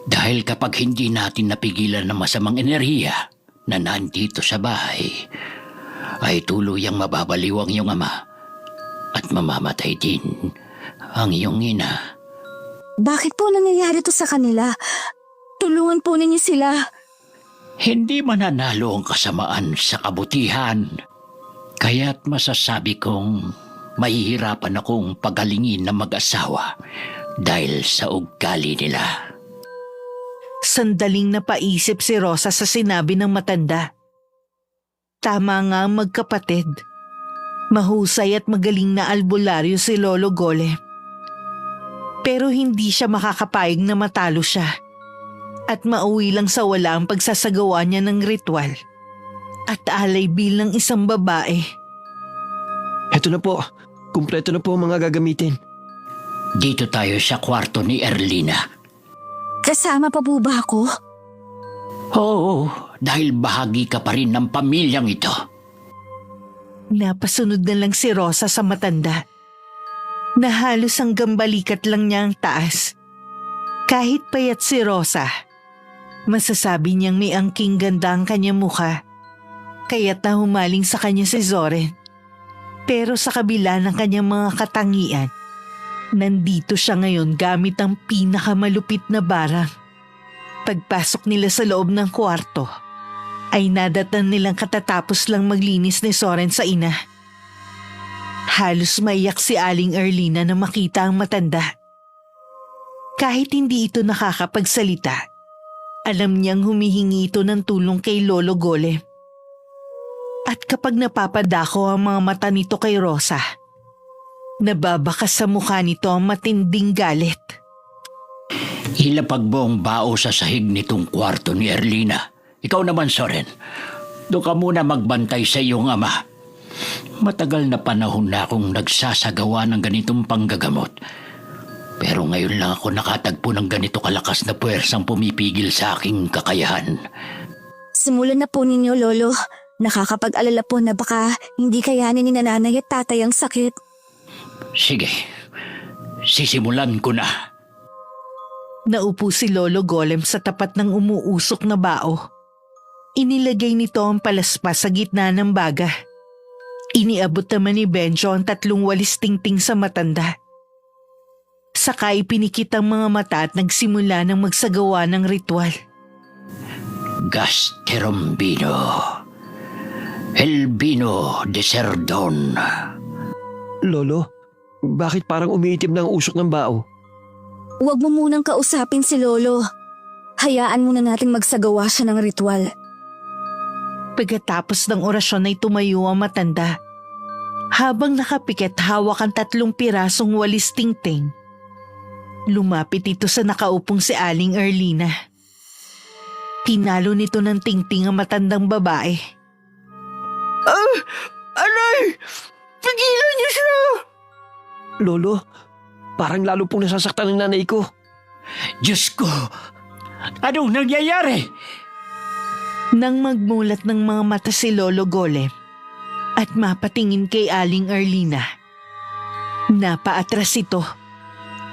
Dahil kapag hindi natin napigilan ng masamang enerhiya na nandito sa bahay, ay tuluyang mababaliw ang iyong ama at mamamatay din ang iyong ina. Bakit po nangyayari to sa kanila? Tulungan po ninyo sila. Hindi mananalo ang kasamaan sa kabutihan. Kaya't masasabi kong mahihirapan akong pagalingin ng mag-asawa dahil sa ugali nila. Sandaling napaisip si Rosa sa sinabi ng matanda. Tama nga ang magkapatid. Mahusay at magaling na albularyo si Lolo Golem. Pero hindi siya makakapayag na matalo siya at mauwi lang sa wala ang pagsasagawa niya ng ritual at alay bilang isang babae. Heto na po, kumpleto na po ang mga gagamitin. Dito tayo sa kwarto ni Erlina. Kasama pa po ba ako? Oo, dahil bahagi ka pa rin ng pamilyang ito. Napasunod na lang si Rosa sa matanda na halos hanggang balikat lang niya ang taas. Kahit payat si Rosa, masasabi niyang may angking ganda ang kanyang mukha, kaya't nahumaling sa kanya si Zoren. Pero sa kabila ng kanyang mga katangian, nandito siya ngayon gamit ang pinakamalupit na barang. Pagpasok nila sa loob ng kwarto, ay nadatnan nilang katatapos lang maglinis ni Soren sa ina. Halos maiyak si Aling Erlina na makita ang matanda. Kahit hindi ito nakakapagsalita, alam niyang humihingi ito ng tulong kay Lolo Golem. At kapag napapadako ang mga mata nito kay Rosa, nababakas sa mukha nito ang matinding galit. Ilapag mo ang bao sa sahig nitong kwarto ni Erlina. Ikaw naman, Soren. Doon ka muna magbantay sa iyong ama. Matagal na panahon na akong nagsasagawa ng ganitong panggagamot. Pero ngayon lang ako nakatagpo ng ganito kalakas na puwersang pumipigil sa aking kakayahan. Simulan na po ninyo, Lolo. Nakakapag-alala po na baka hindi kayanin ni nanay at tatay ang sakit. Sige, sisimulan ko na. Naupo si Lolo Golem sa tapat ng umuusok na bao. Inilagay nito ang palaspas sa gitna ng baga. Iniabot naman ni Benjo ang 3 walis tingting sa matanda. Saka ipinikit ang mga mata at nagsimula ng magsagawa ng ritual. Gasterombino. Elbino de Serdon. Lolo, bakit parang umiitim na ang usok ng bao? Huwag mo munang kausapin si Lolo. Hayaan muna nating magsagawa siya ng ritual. Pagkatapos ng orasyon ay tumayo ang matanda. Habang nakapikit hawak ang 3 pirasong walis tingting. Lumapit ito sa nakaupong si Aling Erlina. Tinalo nito ng tingting ang matandang babae. Anay! Pigilan niyo siya! Lolo, parang lalo pong nasasaktan ng nanay ko. Diyos ko! Anong nangyayari? Nang magmulat ng mga mata si Lolo Golem at mapatingin kay Aling Erlina, napaatras ito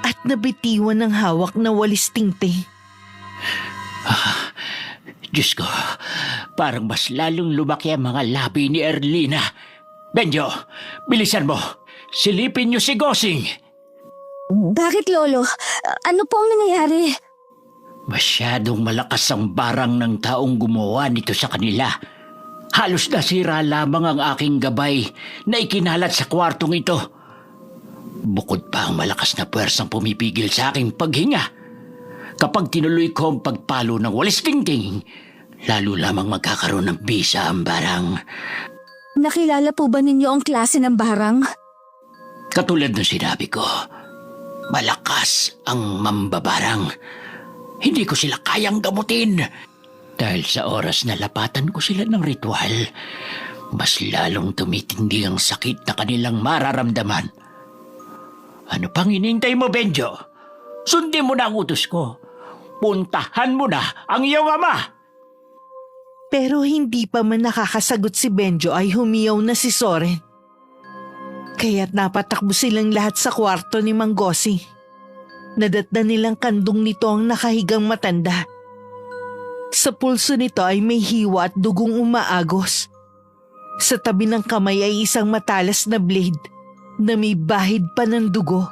at nabitiwan ng hawak na walis tingting. Diyos ko, parang mas lalong lumaki ang mga labi ni Erlina. Benjo, bilisan mo. Silipin niyo si Gosing. Bakit, Lolo? Ano po ang nangyayari? Masyadong malakas ang barang ng taong gumawa nito sa kanila. Halos nasira lamang ang aking gabay na ikinalat sa kwartong ito. Bukod pa ang malakas na puwersang pumipigil sa aking paghinga. Kapag tinuloy ko ang pagpalo ng walis tingting, lalo lamang magkakaroon ng bisa ang barang. Nakilala po ba ninyo ang klase ng barang? Katulad ng sinabi ko, malakas ang mambabarang. Hindi ko sila kayang gamutin. Dahil sa oras na lapatan ko sila ng ritual, mas lalong tumitindi ang sakit na kanilang mararamdaman. Ano pang hinihintay mo, Benjo? Sundin mo na ang utos ko. Puntahan mo na ang iyong ama. Pero hindi pa man nakakasagot si Benjo ay humiyaw na si Soren. Kaya't napatakbo silang lahat sa kwarto ni Mang Gosing. Nadatnan nilang kandong nito ang nakahigang matanda. Sa pulso nito ay may hiwa at dugong umaagos. Sa tabi ng kamay ay isang matalas na blade na may bahid pa ng dugo.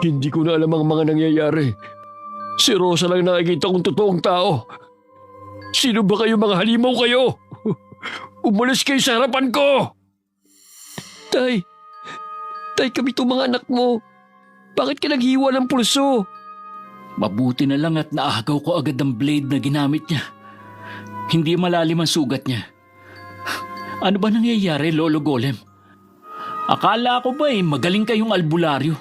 Hindi ko na alam ang mga nangyayari. Si Rosa lang nakikita kong totoong tao. Sino ba kayo, mga halimaw kayo? Umalis kayo sa harapan ko! Tay, kami itong mga anak mo. Bakit ka naghiwa ng pulso? Mabuti na lang at naagaw ko agad ang blade na ginamit niya. Hindi malalim ang sugat niya. Ano ba nangyayari, Lolo Golem? Akala ko ba magaling kayong albularyo?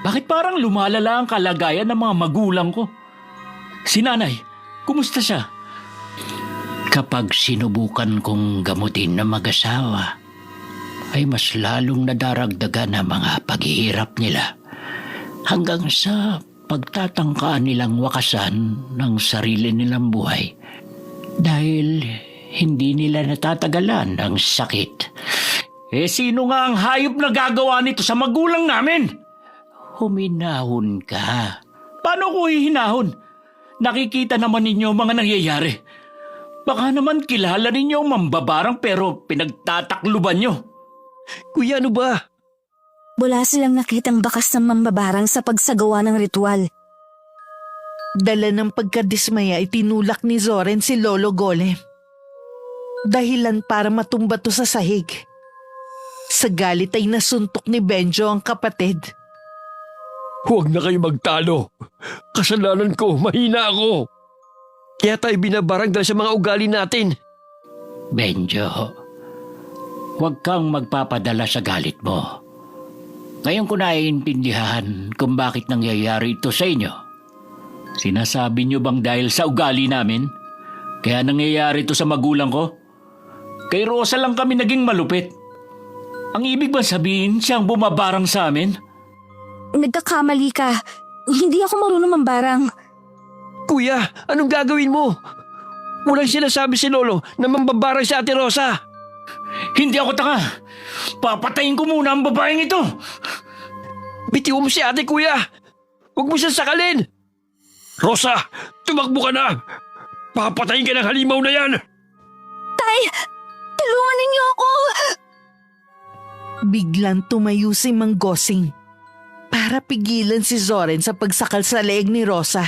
Bakit parang lumalala ang kalagayan ng mga magulang ko? Si nanay, kumusta siya? Kapag sinubukan kong gamutin na mag-asawa, ay mas lalong nadaragdagan ang mga paghihirap nila hanggang sa pagtatangkaan nilang wakasan ng sarili nilang buhay dahil hindi nila natatagalan ang sakit. Sino nga ang hayop na gagawa nito sa magulang namin? Huminahon ka. Paano ko hihinahon? Nakikita naman ninyo ang mga nangyayari. Baka naman kilala ninyo ang mambabarang pero pinagtatakluban nyo. Kuya, ano ba? Wala silang nakitang bakas ng mambabarang sa pagsagawa ng ritual. Dala ng pagkadismaya ay tinulak ni Zoren si Lolo Golem. Dahilan para matumba to sa sahig. Sa galit ay nasuntok ni Benjo ang kapatid. Huwag na kayo magtalo. Kasalanan ko, mahina ako. Kaya tayo binabarang dahil sa mga ugali natin. Benjo, huwag kang magpapadala sa galit mo. Ngayon ko naiintindihan kung bakit nangyayari ito sa inyo. Sinasabi niyo bang dahil sa ugali namin? Kaya nangyayari ito sa magulang ko? Kay Rosa lang kami naging malupit. Ang ibig ba sabihin siyang bumabarang sa amin? Nagkakamali ka. Hindi ako marunong mambarang. Kuya, anong gagawin mo? Walang sinasabi si Lolo na mambabarang si Ate Rosa. Hindi ako tanga. Papatayin ko muna ang babaeng ito. Bitiw mo si ate, kuya. Huwag mo siyang sakalin. Rosa, tumakbo ka na. Papatayin ka ng halimaw na yan. Tay, tulungan ninyo ako! Biglang tumayo si Mang Gosing para pigilan si Zoren sa pagsakal sa leeg ni Rosa.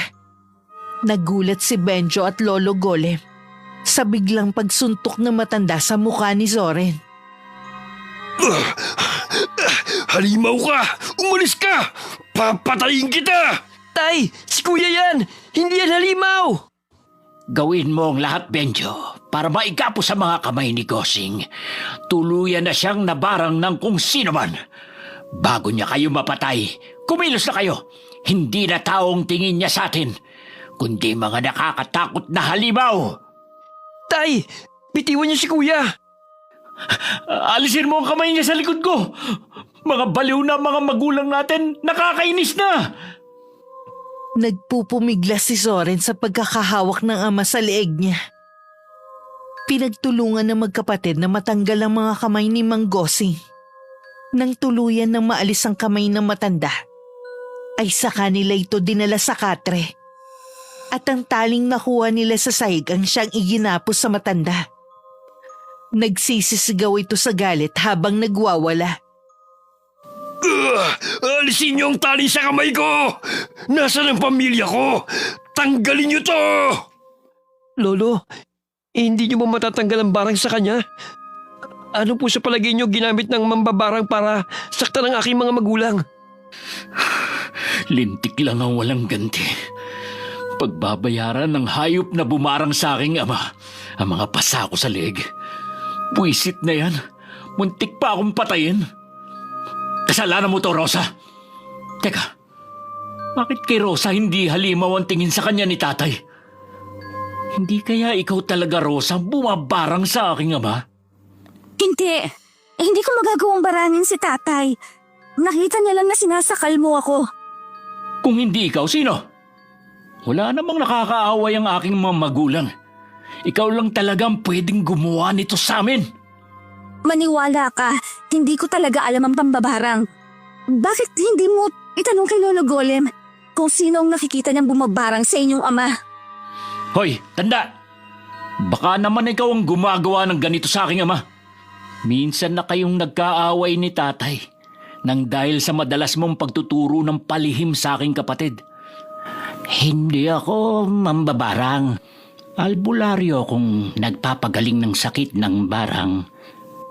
Nagulat si Benjo at Lolo Golem sa biglang pagsuntok na matanda sa mukha ni Zoren. Halimaw ka! Umalis ka! Papatayin kita! Tay, si kuya yan! Hindi yan halimaw! Gawin mo ang lahat, Benjo, para maikapo sa mga kamay ni Gosing. Tuluyan na siyang nabarang ng kung sino man. Bago niya kayo mapatay, kumilos na kayo. Hindi na taong tingin niya sa atin, kundi mga nakakatakot na halimaw. Tay, bitiwan niyo si kuya. Alisin mo ang kamay niya sa likod ko. Mga baliw na mga magulang natin, nakakainis na. Nagpupumiglas si Zoren sa pagkakahawak ng ama sa leeg niya. Pinagtulungan ng magkapatid na matanggal ang mga kamay ni Mang Gosing. Nang tuluyan ng maalis ang kamay ng matanda, ay sa kanila ito dinala sa katre. At ang taling nakuha nila sa sahig ang siyang iginapos sa matanda. Nagsisisigaw ito sa galit habang nagwawala. Alisin niyo ang tali sa kamay ko! Nasaan ang pamilya ko? Tanggalin niyo to! Lolo, hindi niyo ba matatanggal ang barang sa kanya? Ano po sa palagay niyo ginamit ng mambabarang para saktan ang aking mga magulang? Lintik lang ang walang ganti. Pagbabayaran ng hayop na bumarang sa aking ama ang mga pasa ko sa leeg. Buisit na yan. Muntik pa akong patayin. Kasalanan mo to, Rosa. Teka, bakit kay Rosa hindi halimaw ang tingin sa kanya ni tatay? Hindi kaya ikaw talaga, Rosa, bumabarang sa aking ama? Hindi. Hindi ko magagawang barangin si tatay. Nakita niya lang na sinasakal mo ako. Kung hindi ikaw, sino? Wala namang nakakaaway ang aking mga magulang. Ikaw lang talagang pwedeng gumawa nito sa amin. Maniwala ka, hindi ko talaga alam ang pambabarang. Bakit hindi mo itanong kay Lolo Golem kung sino ang nakikita niyang bumabarang sa inyong ama? Hoy, tanda! Baka naman ikaw ang gumagawa ng ganito sa aking ama. Minsan na kayong nagkaaway ni tatay nang dahil sa madalas mong pagtuturo ng palihim sa aking kapatid. Hindi ako mambabarang. Albularyo kung nagpapagaling ng sakit ng barang.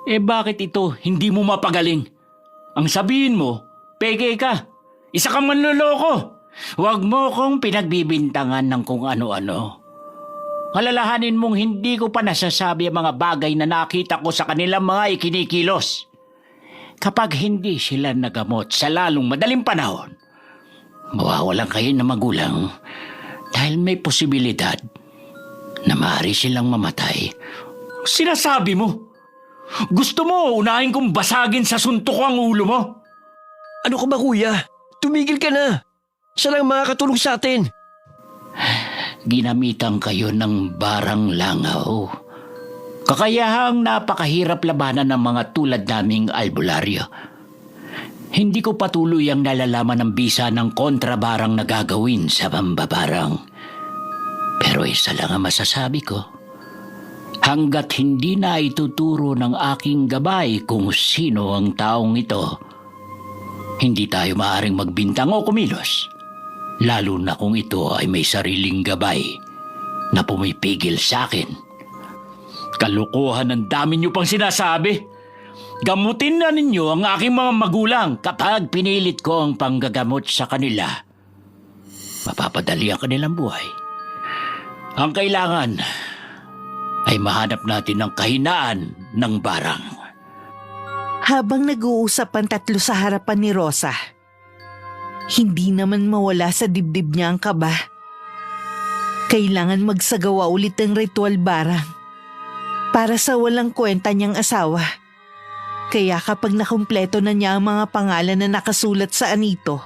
Eh bakit ito hindi mo mapagaling? Ang sabihin mo, peke ka. Isa kang manloloko. Huwag mo kong pinagbibintangan ng kung ano-ano. Alalahanin mong hindi ko pa nasasabi ang mga bagay na nakita ko sa kanilang mga ikinikilos. Kapag hindi sila nagamot sa lalong madaling panahon, mawawalan kayo ng magulang dahil may posibilidad na maaari silang mamatay. Sinasabi mo? Gusto mo unahin kong basagin sa suntok ang ulo mo? Ano ka ba, kuya? Tumigil ka na. Siya lang makakatulong sa atin. Ginamitan kayo ng barang langaw. Kakayahang napakahirap labanan ng mga tulad naming albularyo. Hindi ko patuloy ang nalalaman ng bisa ng kontrabarang na gagawin sa mambabarang. Pero isa lang ang masasabi ko. Hanggat hindi na ituturo ng aking gabay kung sino ang taong ito, hindi tayo maaaring magbintang o kumilos. Lalo na kung ito ay may sariling gabay na pumipigil sa akin. Kalukuhan, ang dami niyo pang sinasabi. Gamutin na ninyo ang aking mga magulang. Kapag pinilit ko ang panggagamot sa kanila, mapapadali ang kanilang buhay. Ang kailangan ay mahanap natin ang kahinaan ng barang. Habang nag-uusap ang tatlo sa harapan ni Rosa, hindi naman mawala sa dibdib niya ang kaba. Kailangan magsagawa ulit ng ritual barang para sa walang kwenta niyang asawa. Kaya kapag nakumpleto na niya ang mga pangalan na nakasulat sa anito,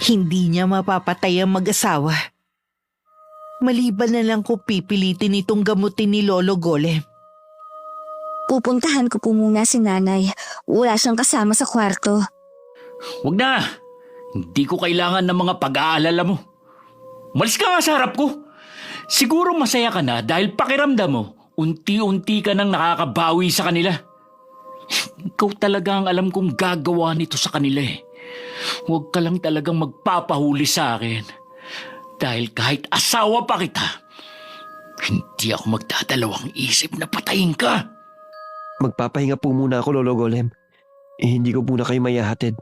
hindi niya mapapatay ang mag-asawa. Maliban na lang kung pipilitin itong gamutin ni Lolo Golem. Pupuntahan ko po muna si nanay. Wala siyang kasama sa kwarto. Huwag na. Hindi ko kailangan ng mga pag-aalala mo. Malis ka nga sa harap ko. Siguro masaya ka na dahil pakiramdam mo, unti-unti ka nang nakakabawi sa kanila. Ikaw talaga ang alam kong gagawa nito sa kanila eh. Huwag ka lang talagang magpapahuli sa akin. Dahil kahit asawa pa kita, hindi ako magdadalawang isip na patayin ka. Magpapahinga po muna ako, Lolo Golem. Hindi ko po na kayo mayahatid.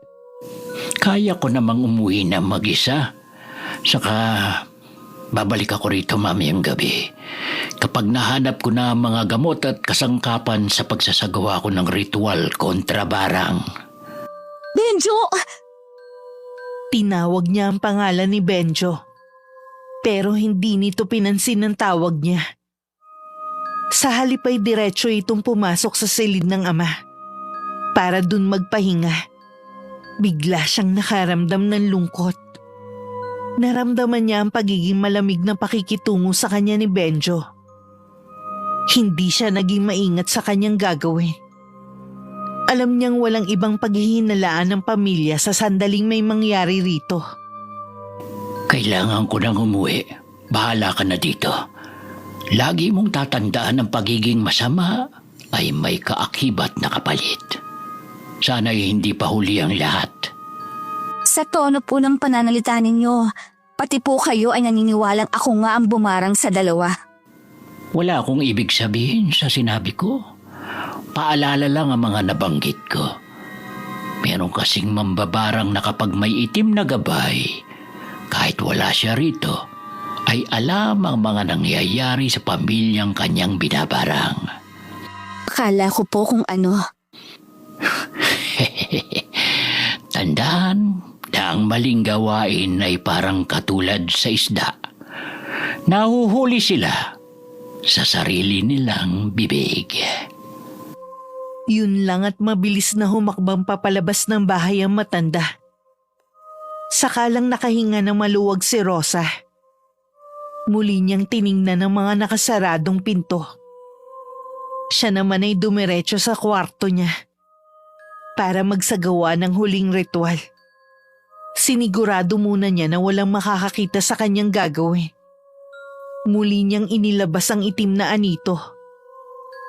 Kaya ko namang umuwi na mag-isa. Saka babalik ako rito mamayang gabi. Kapag nahanap ko na ang mga gamot at kasangkapan sa pagsasagawa ko ng ritual kontra barang. Benjo! Tinawag niya ang pangalan ni Benjo. Pero hindi nito pinansin ang tawag niya. Sa halip ay diretso itong pumasok sa silid ng ama. Para dun magpahinga. Bigla siyang nakaramdam ng lungkot. Naramdaman niya ang pagiging malamig na pakikitungo sa kanya ni Benjo. Hindi siya naging maingat sa kanyang gagawin. Alam niyang walang ibang paghihinalaan ng pamilya sa sandaling may mangyari rito. Kailangan ko nang umuwi. Bahala ka na dito. Lagi mong tatandaan ang pagiging masama ay may kaakibat na kapalit. Sana'y hindi pa huli ang lahat. Sa tono po ng pananalita ninyo, pati po kayo ay naniniwalang ako nga ang bumarang sa dalawa. Wala akong ibig sabihin sa sinabi ko. Paalala lang ang mga nabanggit ko. Meron kasing mambabarang na kapag may itim na gabay, kahit wala siya rito, ay alam ang mga nangyayari sa pamilyang kanyang binabarang. Akala ko po kung ano. Tandaan na ang maling gawain ay parang katulad sa isda. Nahuhuli sila sa sarili nilang bibig. Yun lang at mabilis na humakbang papalabas ng bahay ang matanda. Sakalang nakahinga ng maluwag si Rosa. Muli niyang tiningnan ang mga nakasaradong pinto. Siya naman ay dumiretso sa kwarto niya para magsagawa ng huling ritual. Sinigurado muna niya na walang makakakita sa kanyang gagawin. Muli niyang inilabas ang itim na anito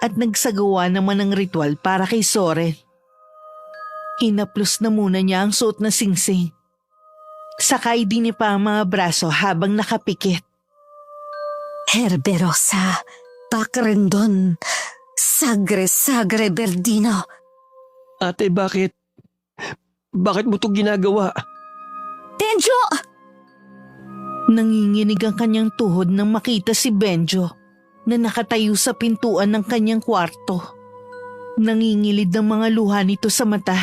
at nagsagawa naman ng ritual para kay Soren. Hinaplos na muna niya ang suot na singsing. Sakay din pa ang mga braso habang nakapikit. Herberosa, Pakrendon, Sagre Berdino. Ate, bakit? Bakit mo ito ginagawa? Benjo! Nanginginig ang kanyang tuhod nang makita si Benjo na nakatayo sa pintuan ng kanyang kwarto. Nangingilid ng mga luha nito sa mata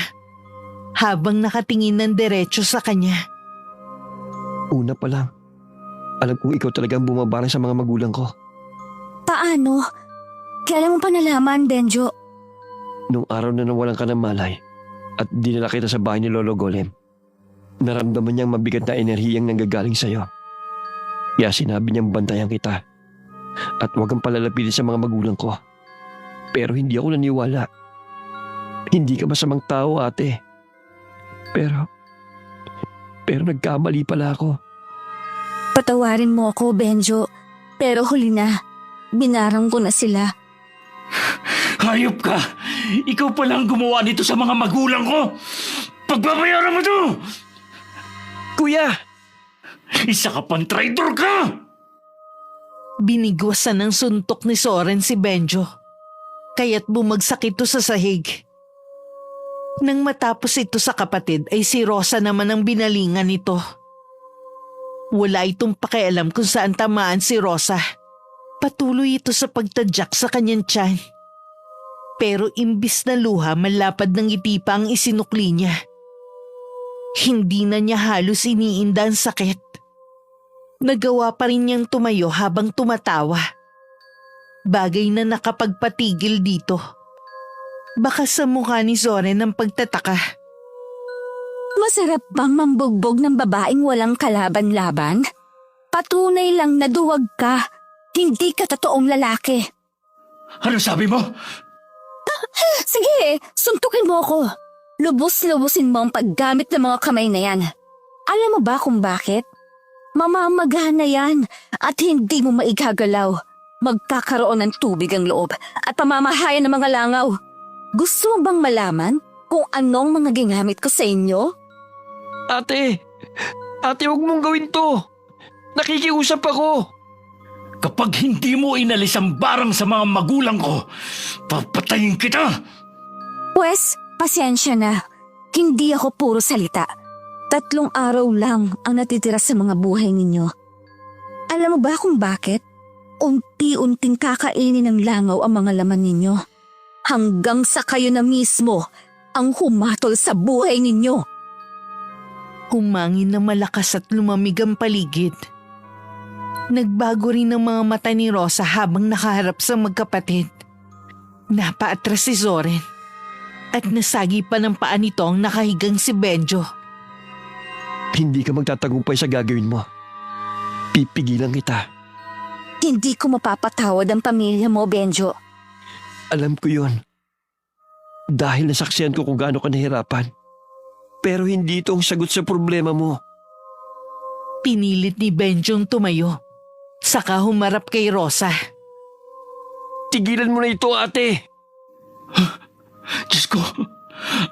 habang nakatingin ng diretso sa kanya. Una pa lang, alam kong ikaw talagang bumabarang sa mga magulang ko. Paano? Kailan mo pa nalaman, Benjo? Nung araw na nawalan ka ng malay at dinala kita sa bahay ni Lolo Golem, naramdaman niyang mabigat na enerhiyang nanggagaling sa'yo. Kaya sinabi niyang bantayan kita at huwag kang palalapitin sa mga magulang ko. Pero hindi ako naniwala. Hindi ka masamang tao, ate. Pero nagkamali pala ako. Patawarin mo ako, Benjo. Pero huli na. Binarang ko na sila. Hayop ka! Ikaw pala ang gumawa nito sa mga magulang ko! Pagbabayaran mo to! Kuya! Isa ka pang traitor ka! Binigwasan ng suntok ni Soren si Benjo. Kaya't bumagsak ito sa sahig. Nang matapos ito sa kapatid ay si Rosa naman ang binalingan nito. Wala itong pakialam kung saan tamaan si Rosa. Patuloy ito sa pagtadyak sa kanyang tiyan. Pero imbis na luha, malapad ng ngiti pa ang isinukli niya. Hindi na niya halos iniinda ang sakit. Nagawa pa rin niyang tumayo habang tumatawa. Bagay na nakapagpatigil dito. Baka sa mukha ni Soren ang pagtataka. Masarap bang mambugbog ng babaeng walang kalaban-laban? Patunay lang na duwag ka. Hindi ka totoong lalaki. Ano sabi mo? Sige, suntukin mo ako. Lubos-lubusin mo ang paggamit ng mga kamay na yan. Alam mo ba kung bakit? Mamamagana yan at hindi mo maigagalaw. Magkakaroon ng tubig ang loob at pamamahayan ng mga langaw. Gusto mo bang malaman kung anong mga ginamit ko sa inyo? Ate! Ate, huwag mong gawin to! Nakikiusap ako! Kapag hindi mo inalis ang barang sa mga magulang ko, papatayin kita! Pwes, pasensya na. Hindi ako puro salita. 3 araw lang ang natitira sa mga buhay ninyo. Alam mo ba kung bakit? Unti-unting kakainin ng langaw ang mga laman ninyo. Hanggang sa kayo na mismo ang humatol sa buhay ninyo. Humangin na malakas at lumamig ang paligid. Nagbago rin ang mga mata ni Rosa habang nakaharap sa magkapatid. Napaatras si Soren at nasagi pa ng paa nito ang nakahigang si Benjo. Hindi ka magtatagumpay sa gagawin mo. Pipigilan kita. Hindi ko mapapatawad ang pamilya mo, Benjo. Alam ko yon. Dahil nasaksihan ko kung gaano ka nahirapan. Pero hindi ito ang sagot sa problema mo. Pinilit ni Benjong tumayo. Saka humarap kay Rosa. Tigilan mo na ito, ate! Diyos ko,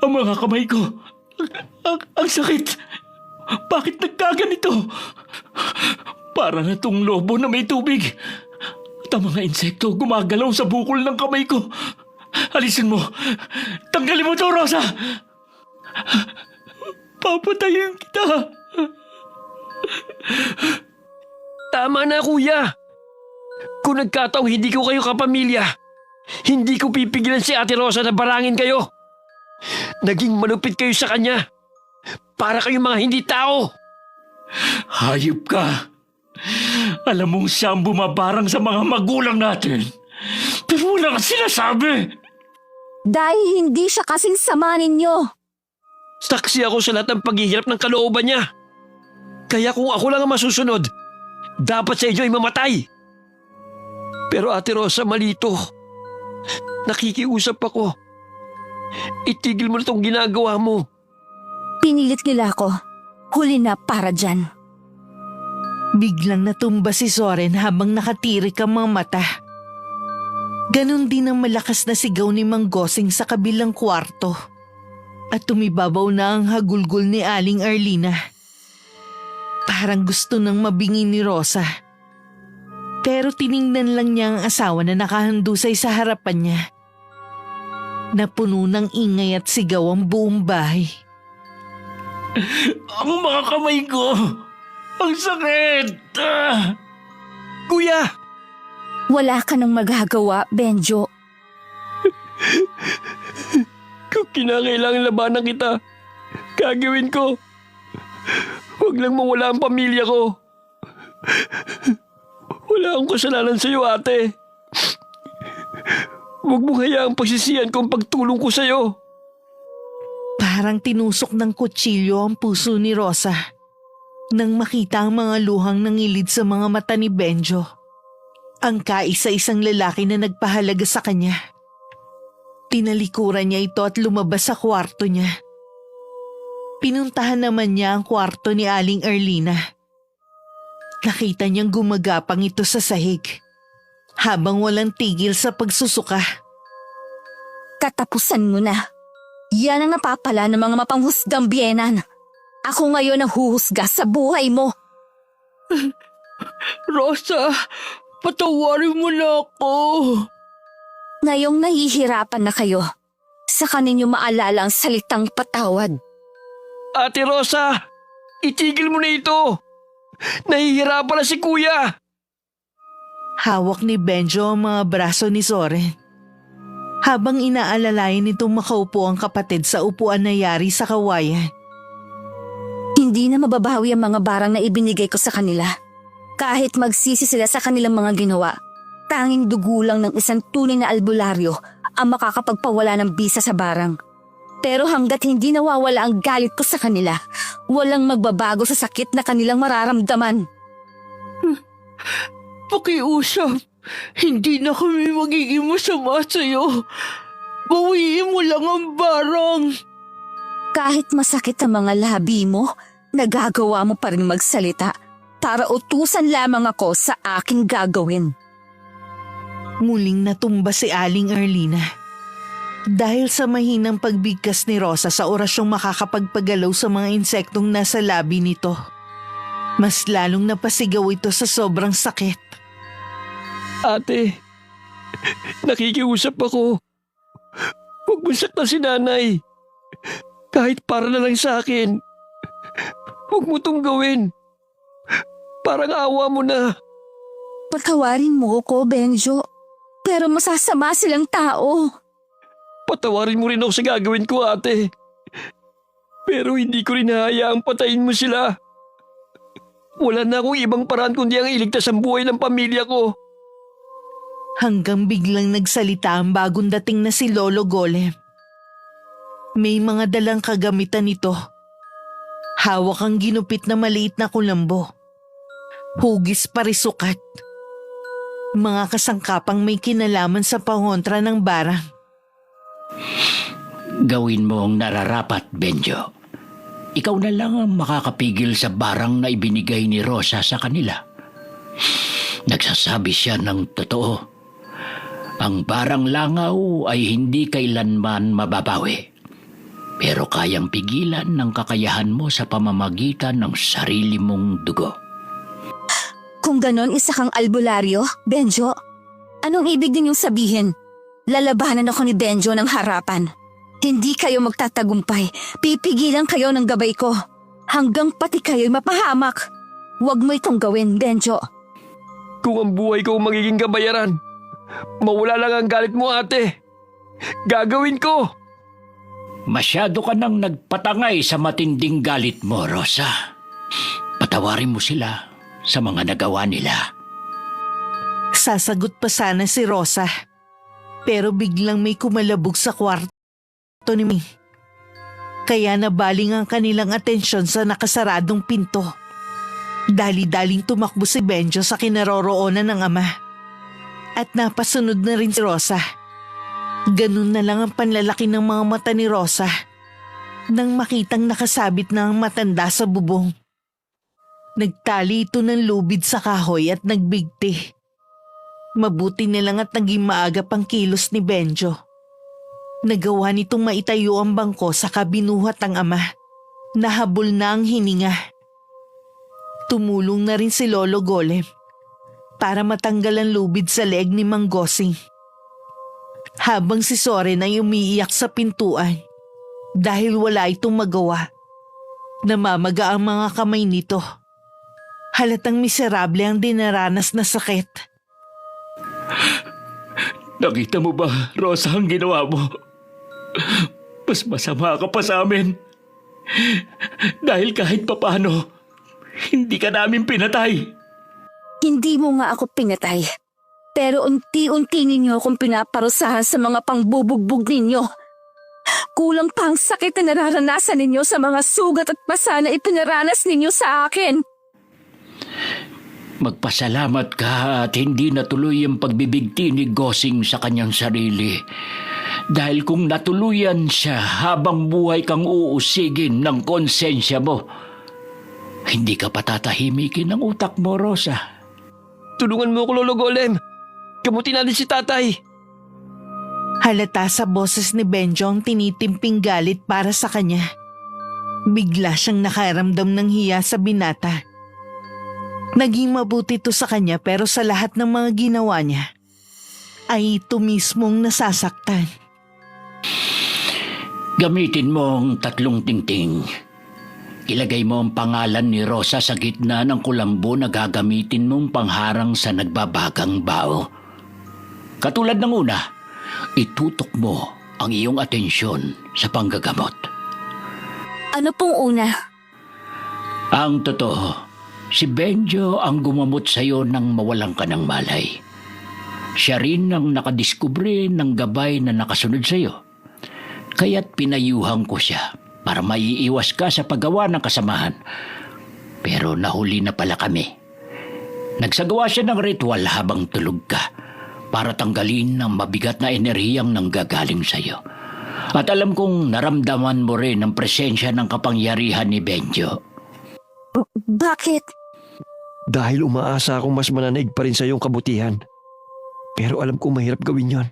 ang mga kamay ko, ang sakit. Bakit nagkaganito? Para na tong lobo na may tubig. At ang mga insekto gumagalaw sa bukol ng kamay ko. Alisin mo. Tanggalin mo to, Rosa. Papatayin kita. Tama na, kuya! Kung nagkataong hindi ko kayo kapamilya, hindi ko pipigilan si Ate Rosa na barangin kayo. Naging malupit kayo sa kanya. Para kayong mga hindi tao. Hayop ka. Alam mong siya ang bumabarang sa mga magulang natin. Pero wala kang sinasabi. Dahil hindi siya kasing sama ninyo. Saksi ako sa lahat ng paghihirap ng kalooban niya. Kaya kung ako lang ang masusunod, dapat sa inyo ay mamatay. Pero Ate Rosa, malito. Nakikiusap ako. Itigil mo na itong ginagawa mo. Pinilit nila ako. Huli na para dyan. Biglang natumba si Soren habang nakatirik ang mga mata. Ganon din ang malakas na sigaw ni Mang Gosing sa kabilang kwarto. At tumibabaw na ang hagulgol ni Aling Arlina. Parang gusto nang mabingi ni Rosa. Pero tiningnan lang niya ang asawa na nakahandusay sa harapan niya. Napuno ng ingay at sigaw ang buong bahay. Ang mga kamay ko. Ang sakit. Kuya! Wala ka nang magagawa, Benjo. Kung kinakailangan labanan kita, gagawin ko. Huwag lang mawala ang pamilya ko. Wala akong kasalanan sa iyo, ate. Huwag mong hayaang pagsisiyan ko ang pagtulong ko sa iyo. Parang tinusok ng kutsilyo ang puso ni Rosa nang makita ang mga luhang nangilid sa mga mata ni Benjo. Ang kaisa-isang lalaki na nagpahalaga sa kanya. Tinalikuran niya ito at lumabas sa kwarto niya. Pinuntahan naman niya ang kwarto ni Aling Arlina. Nakita niyang gumagapang ito sa sahig. habang walang tigil sa pagsusuka. Katapusan mo na. Yan ang napapala ng mga mapanghusgang biyenan. Ako ngayon ang huhusga sa buhay mo. Rosa, patawarin mo na ako. Ngayong nahihirapan na kayo, saka ninyo maalala ang salitang patawad. Ate Rosa, itigil mo na ito. Nahihirapan na si Kuya. Hawak ni Benjo ang mga braso ni Soren. Habang inaalalayan nitong makaupo ang kapatid sa upuan na yari sa kawayan. Hindi na mababawi ang mga barang na ibinigay ko sa kanila. Kahit magsisi sila sa kanilang mga ginawa, tanging dugo lang ng isang tunay na albularyo ang makakapagpawala ng bisa sa barang. Pero hanggat hindi nawawala ang galit ko sa kanila, walang magbabago sa sakit na kanilang mararamdaman. Pakiusap, hindi na kami magiging masama sa'yo. Bawiin mo lang ang barang. Kahit masakit ang mga labi mo, nagagawa mo pa rin magsalita para utusan lamang ako sa aking gagawin. Muling natumba si Aling Arlina. Dahil sa mahinang pagbigkas ni Rosa sa orasyong makakapagpagalaw sa mga insektong nasa labi nito, mas lalong napasigaw ito sa sobrang sakit. Ate, nakikiusap ako. Huwag mo saktan si nanay. Kahit para na lang sa akin. Huwag mo tong gawin. Parang awa mo na. Patawarin mo ko, Benjo. Pero masasama silang tao. Patawarin mo rin ako sa gagawin ko, ate. Pero hindi ko rin hahayaang patayin mo sila. Wala na akong ibang paraan kundi ang iligtas ang buhay ng pamilya ko. Hanggang biglang nagsalita ang bagong dating na si Lolo Golem. May mga dalang kagamitan nito. Hawak ang ginupit na maliit na kulambo. Hugis parisukat. Mga kasangkapang may kinalaman sa pangontra ng barang. Gawin mo ang nararapat, Benjo. Ikaw na lang ang makakapigil sa barang na ibinigay ni Rosa sa kanila. Nagsasabi siya ng totoo. Ang barang langaw ay hindi kailanman mababawi. Pero kayang pigilan ng kakayahan mo sa pamamagitan ng sarili mong dugo. Kung ganon isa kang albularyo, Benjo, anong ibig ninyong sabihin? Lalabanan ako ni Benjo ng harapan. Hindi kayo magtatagumpay. Pipigilan kayo ng gabay ko. Hanggang pati kayo'y mapahamak. Huwag mo itong gawin, Benjo. Kung ang buhay ko magiging gabayaran, mawala lang ang galit mo, ate. Gagawin ko. Masyado ka nang nagpatangay sa matinding galit mo, Rosa. Patawarin mo sila sa mga nagawa nila. Sasagot pa sana si Rosa. Pero biglang may kumalabog sa kwarto ni May. Kaya nabaling ang kanilang atensyon sa nakasaradong pinto. Dali-daling tumakbo si Benjo sa kinaroroonan ng ama. At napasunod na rin si Rosa. Ganun na lang ang panlalaki ng mga mata ni Rosa nang makitang nakasabit na ang matanda sa bubong. Nagtali ito ng lubid sa kahoy at nagbigti. Mabuti na lang at naging maagap ang kilos ni Benjo. Nagawa nitong maitayo ang bangko sa kabinuhat ang ama. Nahabol na ang hininga. Tumulong na rin si Lolo Golem para matanggal ang lubid sa leeg ni Mang Gosing. Habang si Soren ay umiiyak sa pintuan dahil wala itong magawa. Namamaga ang mga kamay nito. Halatang miserable ang dinaranas na sakit. Nakita mo ba, Rosa, ang ginawa mo? Mas masama ka pa sa amin. Dahil kahit papano, hindi ka namin pinatay. Hindi mo nga ako pinatay. Pero unti-unti ninyo akong pinaparusahan sa mga pangbubugbog ninyo. Kulang pa ang sakit na nararanasan ninyo sa mga sugat at pasa na ipinaranas ninyo sa akin. Magpasalamat ka at hindi natuloy ang pagbibigti ni Gosing sa kanyang sarili. Dahil kung natuluyan siya habang buhay kang uusigin ng konsensya mo, hindi ka patatahimikin ng utak mo, Rosa. Tulungan mo ko, Lolo Golem. kamuti natin si tatay. Halata sa boses ni Benjo ang tinitimping galit para sa kanya. Bigla siyang nakaramdam ng hiya sa binata. Naging mabuti to sa kanya pero sa lahat ng mga ginawa niya, ay ito mismong nasasaktan. Gamitin mo ang 3 tingting. Ilagay mo ang pangalan ni Rosa sa gitna ng kulambo na gagamitin mong pangharang sa nagbabagang bao. Katulad ng una, itutok mo ang iyong atensyon sa panggagamot. Ano pong una? Ang totoo, si Benjo ang gumamot sa'yo nang mawalan ka ng malay. Siya rin ang nakadiskubre ng gabay na nakasunod sa'yo. Kaya't pinayuhan ko siya para maiiwas ka sa paggawa ng kasamahan. Pero nahuli na pala kami. Nagsagawa siya ng ritual habang tulog ka para tanggalin ang mabigat na enerhiyang nanggagaling sa'yo. At alam kong naramdaman mo rin ang presensya ng kapangyarihan ni Benjo. Bakit? Dahil umaasa akong mas mananaig pa rin sa iyong kabutihan. Pero alam kong mahirap gawin yon.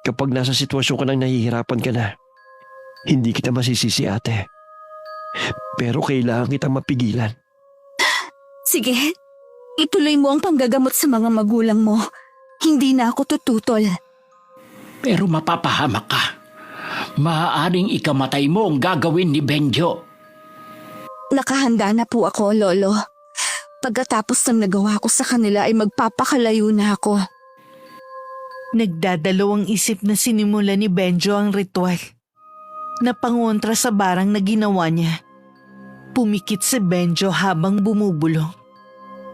Kapag nasa sitwasyon ka nang nahihirapan ka na, hindi kita masisisi, ate. Pero kailangan kitang mapigilan. Sige, ituloy mo ang panggagamot sa mga magulang mo. Hindi na ako tututol. Pero mapapahamak ka. Maaaring ikamatay mo ang gagawin ni Benjo. Nakahanda na po ako, Lolo. Pagkatapos ng nagawa ko sa kanila ay magpapakalayo na ako. Nagdadalawang isip na sinimula ni Benjo ang ritual. Napangontra sa barang na ginawa niya. Pumikit si Benjo habang bumubulong.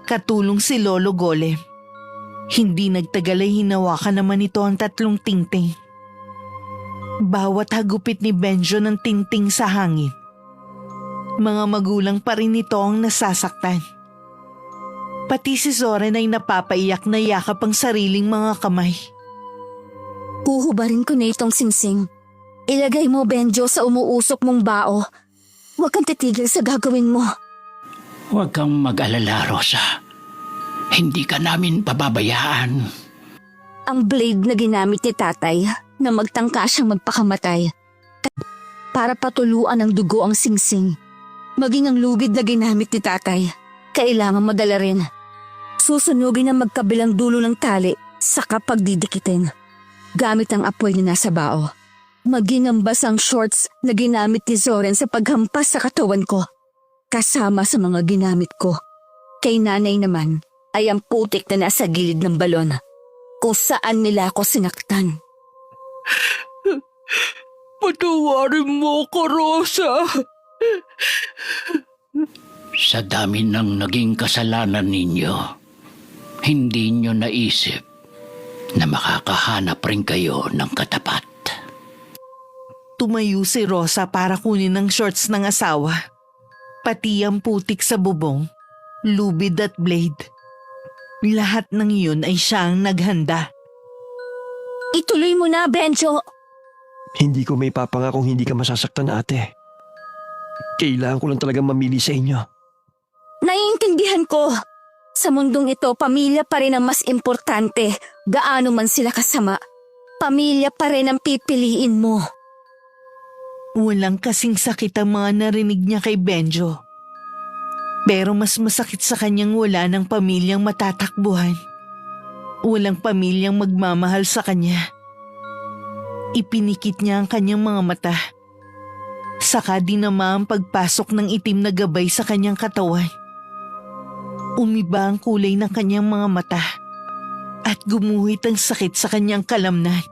Katulong si Lolo Golem. Hindi nagtagal ay hinawakan naman ito ang 3 tingting. Bawat hagupit ni Benjo ng tingting sa hangin, mga magulang pa rin ito ang nasasaktan. Pati si Zoren ay napapaiyak na yakap ang sariling mga kamay. Huhubarin ko na itong singsing. Ilagay mo, Benjo, sa umuusok mong bao. Huwag kang titigil sa gagawin mo. Huwag kang mag-alala, Rosa. Hindi ka namin pababayaan. Ang blade na ginamit ni tatay na magtangka siyang magpakamatay para patuluan ng dugo ang singsing. Maging ang lubid na ginamit ni tatay, kailangan madala rin. Susunugin ang magkabilang dulo ng tali saka pagdidikitin. Gamit ang apoy na nasa bao. Maging ang basang shorts na ginamit ni Zoren sa paghampas sa katawan ko. Kasama sa mga ginamit ko. Kay nanay naman ay ang putik na nasa gilid ng balon. Kung saan nila ako sinaktan. Patawarin mo ko, Rosa. Sa dami ng naging kasalanan ninyo, hindi nyo naisip na makakahanap rin kayo ng katapat. Tumayo si Rosa para kunin ang shorts ng asawa. Pati ang putik sa bubong, lubid at blade. Lahat ng iyon ay siyang naghanda. Ituloy mo na, Benjo. Hindi ko may papangakong hindi ka masasaktan, ate. Kailangan ko lang talagang mamili sa inyo. Naiintindihan ko. Sa mundong ito, pamilya pa rin ang mas importante. Gaano man sila kasama. Pamilya pa rin ang pipiliin mo. Walang kasing sakit ang mga narinig niya kay Benjo. Pero mas masakit sa kanyang wala ng pamilyang matatakbuhan. Walang pamilyang magmamahal sa kanya. Ipinikit niya ang kanyang mga mata. Saka dinama ang pagpasok ng itim na gabay sa kanyang katawan. Umiba ang kulay ng kanyang mga mata at gumuhit ang sakit sa kanyang kalamnan.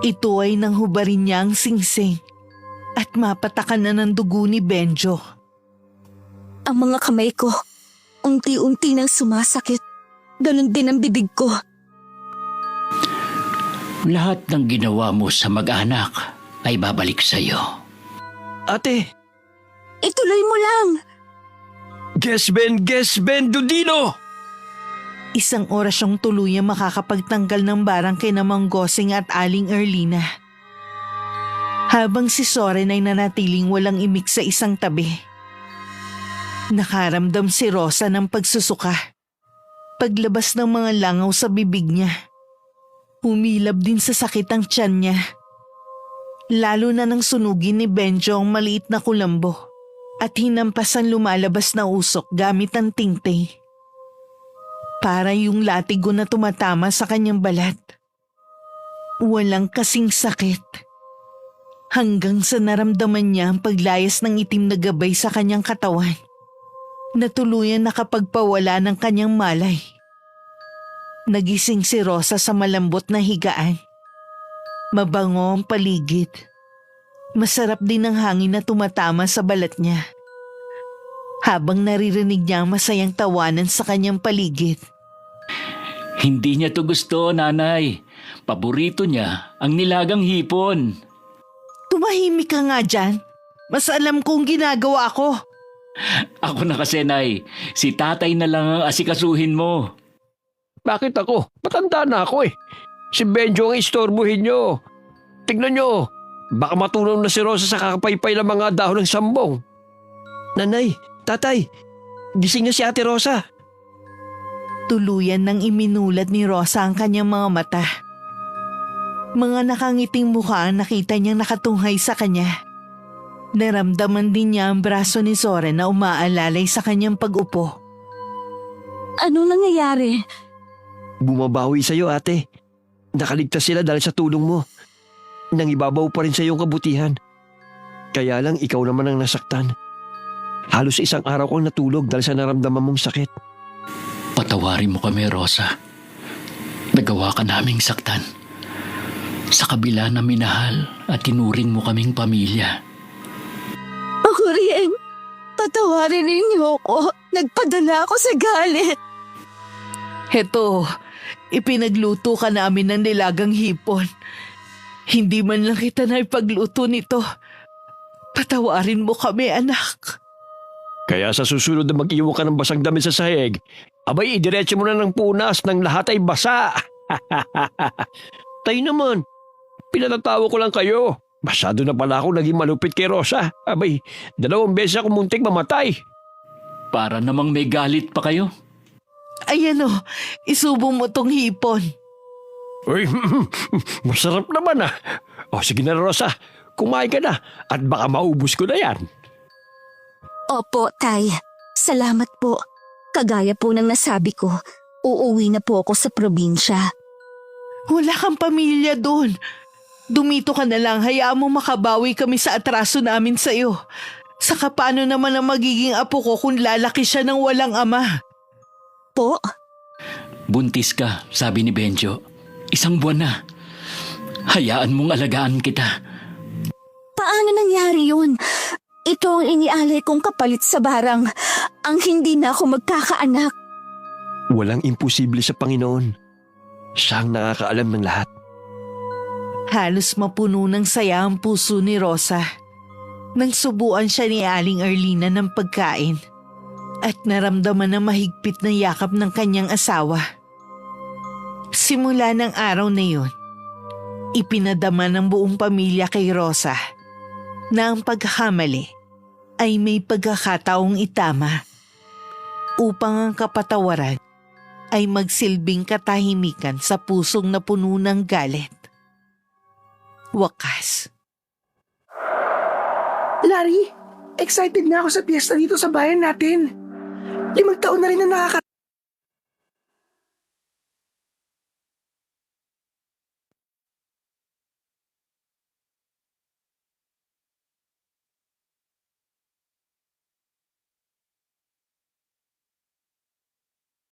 Ito ay nanghubarin niya ang singsing at mapatakan na ng dugo ni Benjo. Ang mga kamay ko, unti-unti nang sumasakit. Ganon din ang bibig ko. Lahat ng ginawa mo sa mag-anak ay babalik sa iyo. Ate! Ituloy mo lang. Gesben Dudino! Isang oras siyang tuluyang makakapagtanggal ng barang kina Mang Gosing at Aling Erlina. Habang si Soren ay nanatiling walang imik sa isang tabi. Nakaramdam si Rosa ng pagsusuka. Paglabas ng mga langaw sa bibig niya, humilab din sa sakit ang tiyan niya. Lalo na nang sunugin ni Benjo ang maliit na kulambo at hinampas ang lumalabas na usok gamit ang tingting. Para yung latigo na tumatama sa kanyang balat. Walang kasing sakit. Hanggang sa naramdaman niya ang paglayas ng itim na gabay sa kanyang katawan. Na tuluyan nakapagpawala ng kanyang malay. Nagising si Rosa sa malambot na higaan. Mabango ang paligid. Masarap din ang hangin na tumatama sa balat niya. Habang naririnig niya ang masayang tawanan sa kanyang paligid. Hindi niya to gusto, nanay. Paborito niya ang nilagang hipon. Tumahimik ka nga dyan. Mas alam kong ginagawa ko. Ako na kasi, nay. Si tatay na lang ang asikasuhin mo. Bakit ako? Matanda na ako eh. Si Benjo ang istorbohin nyo. Tignan nyo, baka matunaw na si Rosa sa kakapaypay ng mga dahon ng sambong. Nanay, tatay, gising na si Ate Rosa. Tuluyan nang iminulat ni Rosa ang kanyang mga mata. Mga nakangiting mukha ang nakita niyang nakatunghay sa kanya. Naramdaman din niya ang braso ni Soren na umaalalay sa kanyang pag-upo. Ano nangyayari? Bumabawi sa'yo, ate. Nakaligtas sila dahil sa tulong mo. Nangibabaw pa rin sa iyong kabutihan. Kaya lang ikaw naman ang nasaktan. Halos isang araw kang natulog dahil sa naramdaman mong sakit. Patawarin mo kami, Rosa. Nagawa ka naming saktan. Sa kabila na minahal at tinuring mo kaming pamilya. Ako rin. Patawarin ninyo ako. Nagpadala ako sa galit. Heto, ipinagluto ka namin ng nilagang hipon. Hindi man lang kita na ipagluto nito. Patawarin mo kami, anak. Kaya sa susunod na mag-iwan ka ng basang damit sa sahig, abay idiretso mo na ng punas ng lahat ay basa. Tayo naman, pinatatawa ko lang kayo. Masyado na pala ako naging malupit kay Rosa. Abay, 2 beses ako muntik mamatay. Para namang may galit pa kayo. Ayan o, isubo mo tong hipon. Uy, masarap naman ah. O sige na Rosa, kumain ka na at baka maubos ko na yan. Opo, Tay. Salamat po. Kagaya po ng nasabi ko, uuwi na po ako sa probinsya. Wala kang pamilya doon. Dumito ka na lang, hayaan mo makabawi kami sa atraso namin sa'yo. Saka paano naman ang magiging apo ko kung lalaki siya ng walang ama? Po? Buntis ka, sabi ni Benjo. 1 buwan na. Hayaan mong alagaan kita. Paano nangyari yun? Ito ang inialay kong kapalit sa barang. Ang hindi na ako magkakaanak. Walang imposible sa Panginoon. Siya ang nakakaalam ng lahat. Halos mapuno ng saya ang puso ni Rosa. Nang subuan siya ni Aling Arlina ng pagkain at naramdaman na mahigpit na yakap ng kanyang asawa. Simula ng araw na yun, ipinadama ng buong pamilya kay Rosa na ang pagkakamali ay may pagkakataong itama upang ang kapatawaran ay magsilbing katahimikan sa pusong napuno ng galit. Wakas. Larry, excited na ako sa piyesta dito sa bayan natin. 5 taon na rin na